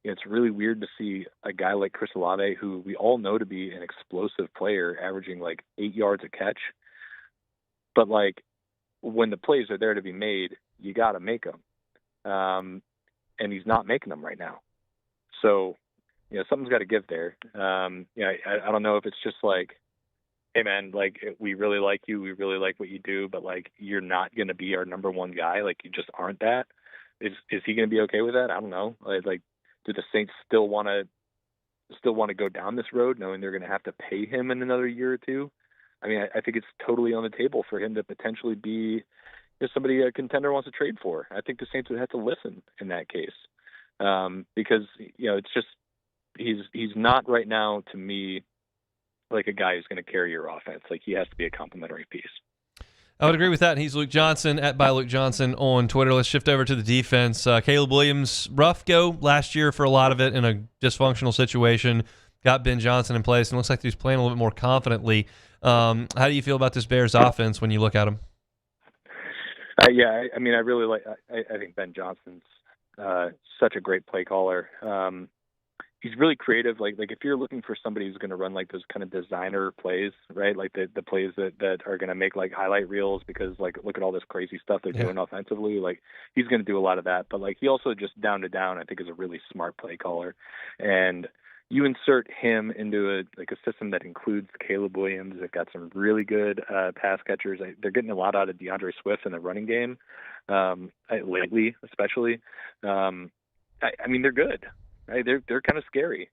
It's really weird to see a guy like Chris Olave, who we all know to be an explosive player, averaging like 8 yards a catch. But like, when the plays are there to be made, you got to make them. And he's not making them right now. So, something's got to give there. I don't know if it's just like, hey man, like, we really like you, we really like what you do, but like, you're not going to be our number one guy. Like, you just aren't that. Is he going to be okay with that? I don't know. Like, do the Saints still want to go down this road, knowing they're going to have to pay him in another year or two? I mean, I think it's totally on the table for him to potentially be somebody a contender wants to trade for. I think the Saints would have to listen in that case, because it's just he's not right now to me like a guy who's going to carry your offense. Like, he has to be a complementary piece. I would agree with that. And he's Luke Johnson at @ByLukeJohnson on Twitter. Let's shift over to the defense. Caleb Williams, rough go last year for a lot of it in a dysfunctional situation. Got Ben Johnson in place, and looks like he's playing a little bit more confidently. How do you feel about this Bears offense when you look at him? I really like. I think Ben Johnson's such a great play caller. He's really creative. Like if you're looking for somebody who's going to run like those kind of designer plays, right? Like the plays that are going to make like highlight reels because like, look at all this crazy stuff they're doing offensively. Like, he's going to do a lot of that. But like, he also just down to down, I think, is a really smart play caller. And you insert him into a system that includes Caleb Williams. They've got some really good pass catchers. They're getting a lot out of DeAndre Swift in the running game lately, especially. I mean, they're good. Right? They're kind of scary,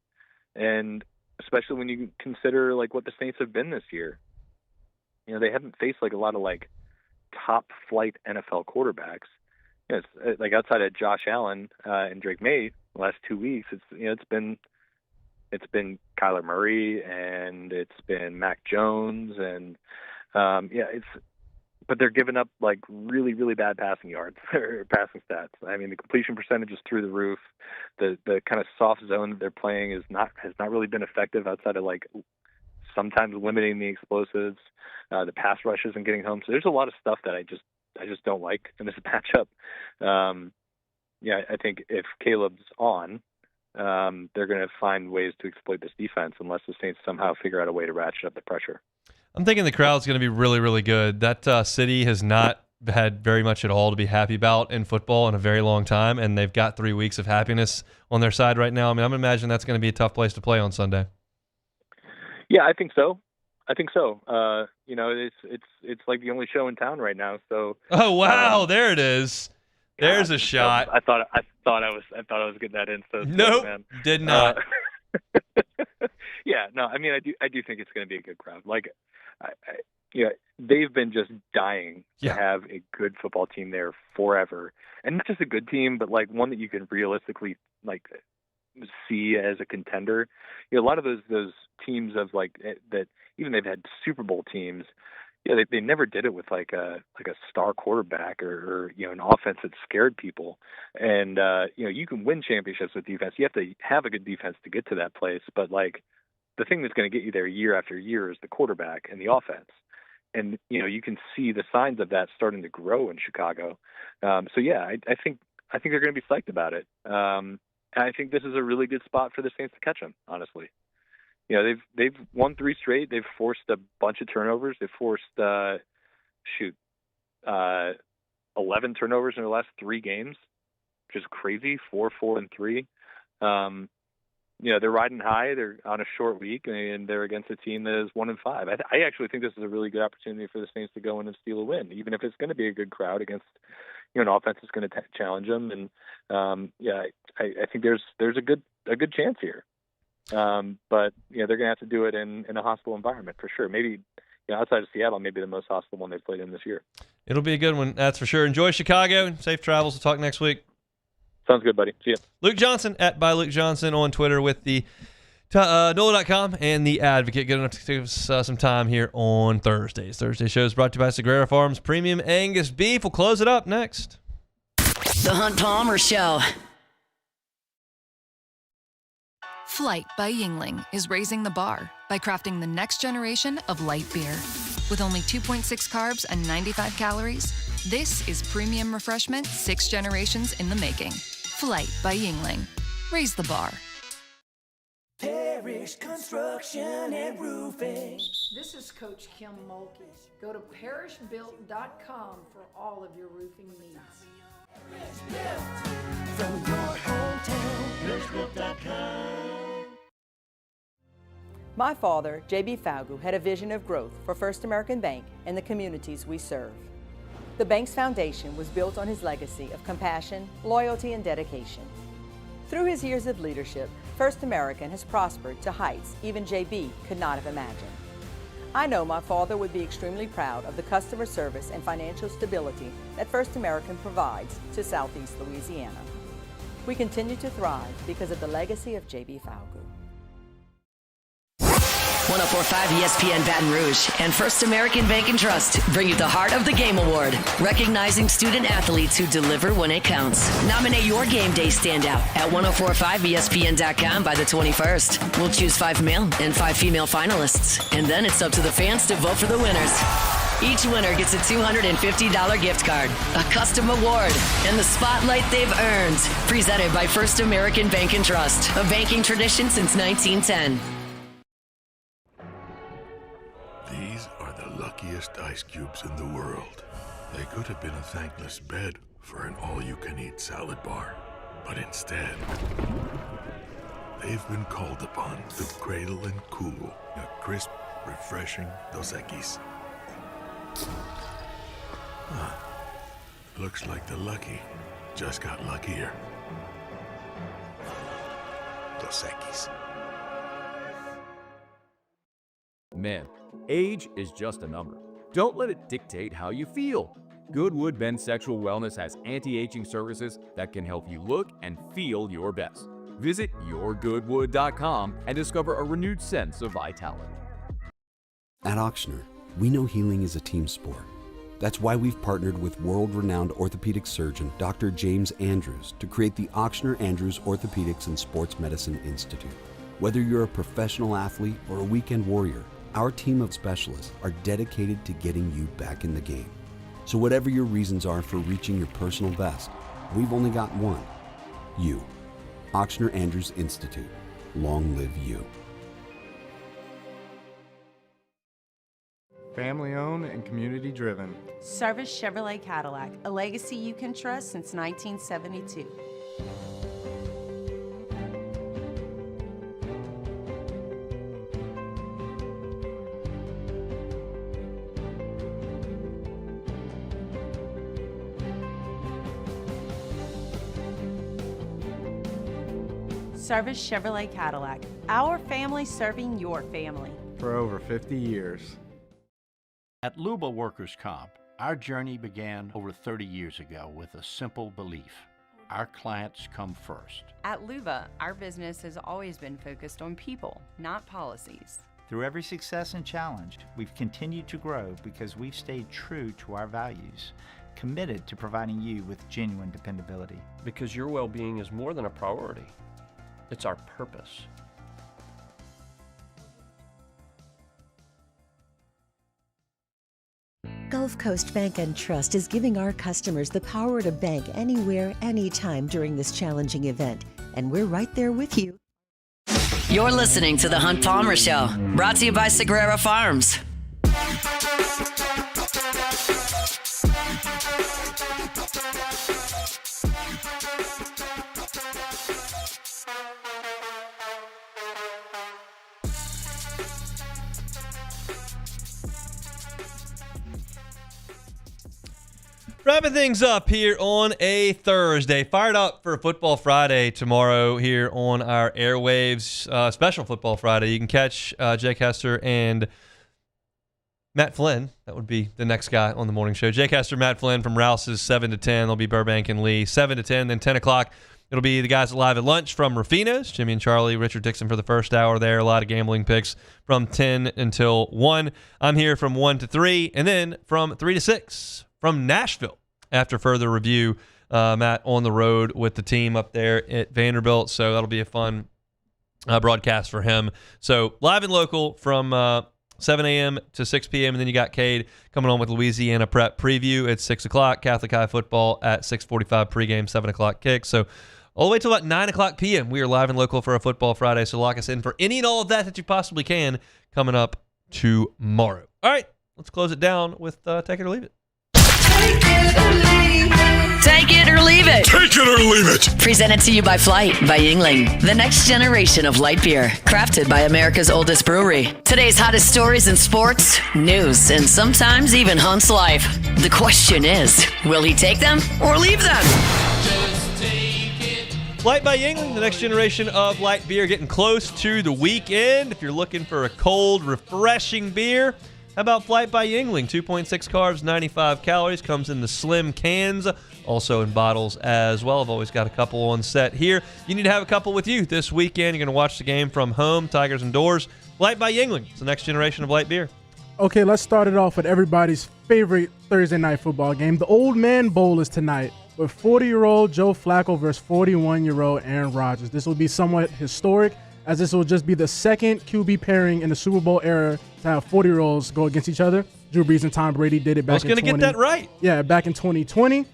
and especially when you consider like what the Saints have been this year. They haven't faced like a lot of like top flight NFL quarterbacks. It's like outside of Josh Allen and Drake May the last 2 weeks. It's been Kyler Murray and it's been Mac Jones and but they're giving up like really, really bad passing yards or passing stats. I mean, the completion percentage is through the roof. The kind of soft zone that they're playing has not really been effective outside of like sometimes limiting the explosives. The pass rush isn't getting home. So there's a lot of stuff that I just don't like in this matchup. I think if Caleb's on, they're going to find ways to exploit this defense unless the Saints somehow figure out a way to ratchet up the pressure. I'm thinking the crowd's going to be really, really good. That city has not had very much at all to be happy about in football in a very long time, and they've got 3 weeks of happiness on their side right now. I mean, I'm imagining that's going to be a tough place to play on Sunday. Yeah, I think so. It's like the only show in town right now. So. Oh wow, there it is. There's a shot. I thought I was getting that in. So nope, man. Did not. Yeah, no, I mean, I do think it's going to be a good crowd. Like, they've been just dying to have a good football team there forever, and not just a good team, but like one that you can realistically like see as a contender. A lot of those teams of like that, even they've had Super Bowl teams. They never did it with like a star quarterback or an offense that scared people. And you can win championships with defense. You have to have a good defense to get to that place. But like the thing that's going to get you there year after year is the quarterback and the offense. And you can see the signs of that starting to grow in Chicago. I think they're going to be psyched about it. And I think this is a really good spot for the Saints to catch them, honestly. they've won 3 straight. They've forced a bunch of turnovers. They've forced 11 turnovers in the last 3 games, which is crazy. 4, 4, and 3. They're riding high. They're on a short week, and they're against a team that is 1-5. I actually think this is a really good opportunity for the Saints to go in and steal a win, even if it's going to be a good crowd against an offense that's going to challenge them. And I think there's a good chance here. But they're going to have to do it in a hostile environment for sure. Maybe outside of Seattle, maybe the most hostile one they've played in this year. It'll be a good one, that's for sure. Enjoy Chicago. Safe travels. We'll talk next week. Sounds good, buddy. See ya. Luke Johnson at @ByLukeJohnson on Twitter with the NOLA.com and the Advocate. Good enough to give us some time here on Thursdays. Thursday show is brought to you by Allegretta Farms Premium Angus Beef. We'll close it up next. The Hunt Palmer Show. Flight by Yingling is raising the bar by crafting the next generation of light beer. With only 2.6 carbs and 95 calories, this is premium refreshment 6 generations in the making. Flight by Yingling. Raise the bar. Parish Construction and Roofing. This is Coach Kim Mulkey. Go to parishbuilt.com for all of your roofing needs. From your hometown, parishbuilt.com. My father, J.B. Falgu, had a vision of growth for First American Bank and the communities we serve. The bank's foundation was built on his legacy of compassion, loyalty, and dedication. Through his years of leadership, First American has prospered to heights even J.B. could not have imagined. I know my father would be extremely proud of the customer service and financial stability that First American provides to Southeast Louisiana. We continue to thrive because of the legacy of J.B. Falgu. 104.5 ESPN Baton Rouge and First American Bank and Trust bring you the Heart of the Game Award, recognizing student athletes who deliver when it counts. Nominate your game day standout at 1045ESPN.com by the 21st. We'll choose 5 male and 5 female finalists, and then it's up to the fans to vote for the winners. Each winner gets a $250 gift card, a custom award, and the spotlight they've earned. Presented by First American Bank and Trust, a banking tradition since 1910. These are the luckiest ice cubes in the world. They could have been a thankless bed for an all-you-can-eat salad bar. But instead, they've been called upon to cradle and cool a crisp, refreshing Dos Equis. Looks like the lucky just got luckier. Dos Equis. Men, age is just a number. Don't let it dictate how you feel. Goodwood Men's Sexual Wellness has anti-aging services that can help you look and feel your best. Visit yourgoodwood.com and discover a renewed sense of vitality. At Ochsner, we know healing is a team sport. That's why we've partnered with world-renowned orthopedic surgeon Dr. James Andrews to create the Ochsner Andrews Orthopedics and Sports Medicine Institute. Whether you're a professional athlete or a weekend warrior, our team of specialists are dedicated to getting you back in the game. So whatever your reasons are for reaching your personal best, we've only got one: you. Ochsner Andrews Institute. Long live you. Family owned and community driven. Service Chevrolet Cadillac, a legacy you can trust since 1972. Service Chevrolet Cadillac, our family serving your family. For over 50 years. At Luba Workers' Comp, our journey began over 30 years ago with a simple belief: our clients come first. At Luba, our business has always been focused on people, not policies. Through every success and challenge, we've continued to grow because we've stayed true to our values, committed to providing you with genuine dependability. Because your well-being is more than a priority. It's our purpose. Gulf Coast Bank and Trust is giving our customers the power to bank anywhere, anytime during this challenging event. And we're right there with you. You're listening to The Hunt Palmer Show, brought to you by Sagrera Farms. Wrapping things up here on a Thursday. Fired up for Football Friday tomorrow here on our airwaves. Special Football Friday. You can catch Jake Hester and Matt Flynn. That would be the next guy on the morning show. Jake Hester, Matt Flynn from Rouse's 7 to 10. They'll be Burbank and Lee 7 to 10. Then 10 o'clock, it'll be the guys live at lunch from Rufino's. Jimmy and Charlie, Richard Dixon for the first hour there. A lot of gambling picks from 10 until 1. I'm here from 1 to 3. And then from 3 to 6 from Nashville. After further review, Matt on the road with the team up there at Vanderbilt. So that'll be a fun broadcast for him. So live and local from 7 a.m. to 6 p.m. And then you got Cade coming on with Louisiana Prep Preview at 6 o'clock. Catholic High Football at 6:45 pregame, 7 o'clock kick. So all the way till about 9 o'clock p.m. We are live and local for a Football Friday. So lock us in for any and all of that you possibly can coming up tomorrow. All right, let's close it down with Take It or Leave It. Take it or leave it. Take it or leave it. Presented to you by Flight by Yingling, the next generation of light beer, crafted by America's oldest brewery. Today's hottest stories in sports, news, and sometimes even Hunt's life. The question is, will he take them or leave them? Flight by Yingling, the next generation of light beer, getting close to the weekend. If you're looking for a cold, refreshing beer, how about Flight by Yingling? 2.6 carbs, 95 calories. Comes in the slim cans, also in bottles as well. I've always got a couple on set here. You need to have a couple with you this weekend. You're going to watch the game from home, Tigers indoors. Flight by Yingling. It's the next generation of light beer. Okay, let's start it off with everybody's favorite Thursday night football game. The Old Man Bowl is tonight with 40-year-old Joe Flacco versus 41-year-old Aaron Rodgers. This will be somewhat historic, as this will just be the second QB pairing in the Super Bowl era to have 40-year-olds go against each other. Drew Brees and Tom Brady did it back in 2020. I was going to get that right. Yeah, back in 2020.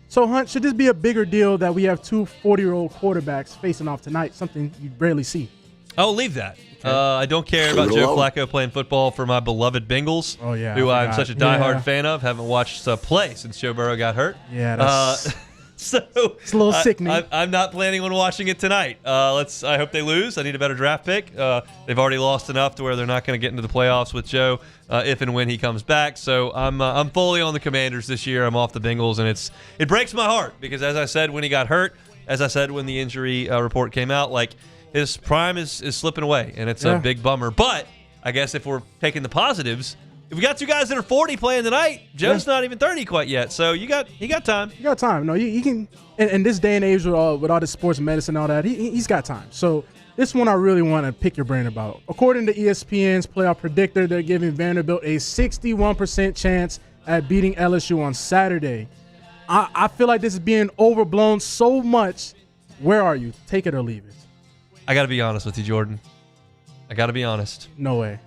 So, Hunt, should this be a bigger deal that we have two 40-year-old quarterbacks facing off tonight, something you rarely see? I'll leave that. Okay. I don't care about Joe Flacco playing football for my beloved Bengals, who I'm such a diehard fan of. Haven't watched play since Joe Burrow got hurt. Yeah, that's... So it's a little sickening. I'm not planning on watching it tonight. I hope they lose. I need a better draft pick. They've already lost enough to where they're not going to get into the playoffs with Joe if and when he comes back. So I'm fully on the Commanders this year. I'm off the Bengals, and it breaks my heart because, as I said when he got hurt, as I said when the injury report came out, like his prime is slipping away, and it's a big bummer. But I guess if we're taking the positives, if we got two guys that are 40 playing tonight, Joe's not even 30 quite yet. So he got time. You got time. No, you can. In this day and age with all the sports medicine and all that, he's got time. So this one I really want to pick your brain about. According to ESPN's playoff predictor, they're giving Vanderbilt a 61% chance at beating LSU on Saturday. I feel like this is being overblown so much. Where are you? Take it or leave it. I got to be honest with you, Jordan. I got to be honest. No way.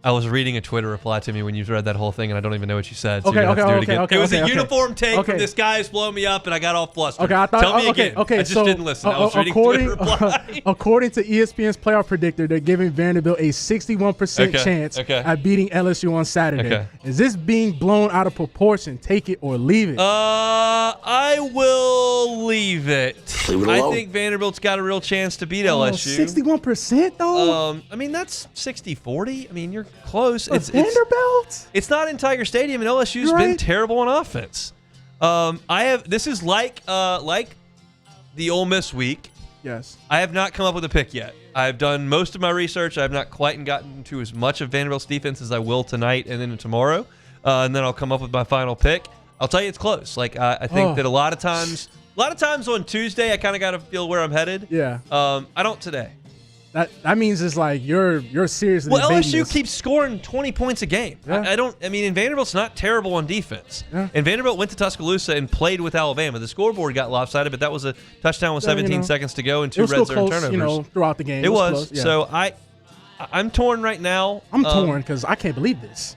I was reading a Twitter reply to me when you read that whole thing, and I don't even know what you said. So okay, you're okay, have to do it again. It was a uniform take from this guy who's blowing me up, and I got all flustered. Okay, I thought, Tell me again. Okay, I just didn't listen. I was reading Twitter reply. According to ESPN's playoff predictor, they're giving Vanderbilt a 61% chance at beating LSU on Saturday. Okay. Is this being blown out of proportion? Take it or leave it. I will leave it. Leave it alone. I think Vanderbilt's got a real chance to beat LSU. 61% though? I mean, that's 60-40. I mean, you're close. Vanderbilt? It's not in Tiger Stadium, and LSU's been terrible on offense. This is like the Ole Miss week. Yes. I have not come up with a pick yet. I've done most of my research. I have not quite gotten to as much of Vanderbilt's defense as I will tonight and then tomorrow, and then I'll come up with my final pick. I'll tell you it's close. Like I think that a lot of times on Tuesday I kind of got to feel where I'm headed. Yeah. I don't today. That means it's like you're seriously. Well, LSU keeps scoring 20 points a game. Yeah. And Vanderbilt's not terrible on defense. Yeah. And Vanderbilt went to Tuscaloosa and played with Alabama. The scoreboard got lopsided, but that was a touchdown with 17 seconds to go and 2 red zone turnovers. Throughout the game. It was. Close, yeah. So I'm torn right now. I'm torn because I can't believe this.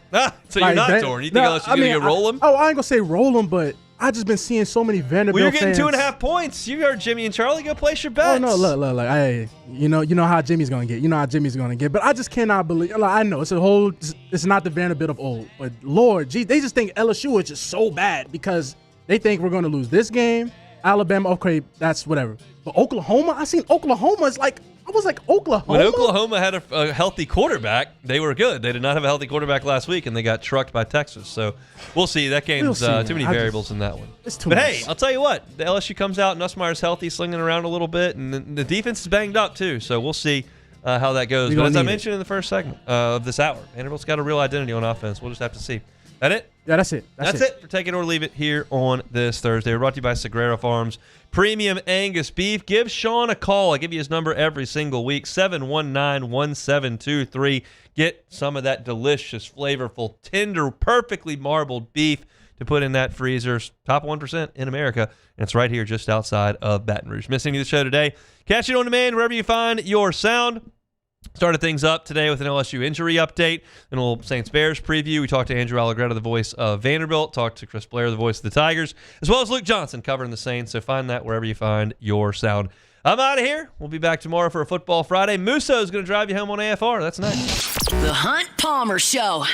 So you're not torn. You think LSU's going to roll them? I ain't going to say roll them, but I just been seeing so many Vanderbilt Well, you're getting fans. 2.5 points. You heard Jimmy and Charlie. Go place your bets. Oh no, look. Hey, you know how Jimmy's gonna get. You know how Jimmy's gonna get. But I just cannot believe. Like, I know it's not the Vanderbilt of old. But Lord, geez, they just think LSU is just so bad because they think we're gonna lose this game. Alabama, okay, that's whatever. But Oklahoma, I seen Oklahoma is like. I was like, Oklahoma? When Oklahoma had a healthy quarterback, they were good. They did not have a healthy quarterback last week, and they got trucked by Texas. So we'll see. That game's too many variables in that one. It's too much. much. Hey, I'll tell you what. The LSU comes out, Nussmeier's healthy, slinging around a little bit, and the defense is banged up too. So we'll see how that goes. But as I mentioned in the first segment of this hour, Vanderbilt's got a real identity on offense. We'll just have to see. That it? Yeah, that's it. That's it for Take It or Leave It here on this Thursday. We're brought to you by Sagrera Farms Premium Angus Beef. Give Sean a call. I give you his number every single week, 719-1723. Get some of that delicious, flavorful, tender, perfectly marbled beef to put in that freezer. Top 1% in America. And it's right here just outside of Baton Rouge. Missing the show today? Catch it on demand wherever you find your sound. Started things up today with an LSU injury update and a little Saints-Bears preview. We talked to Andrew Allegretta, the voice of Vanderbilt, talked to Chris Blair, the voice of the Tigers, as well as Luke Johnson covering the Saints. So find that wherever you find your sound. I'm out of here. We'll be back tomorrow for a Football Friday. Musso is going to drive you home on AFR. That's next. The Hunt Palmer Show.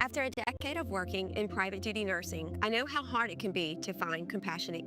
After a decade of working in private duty nursing, I know how hard it can be to find compassionate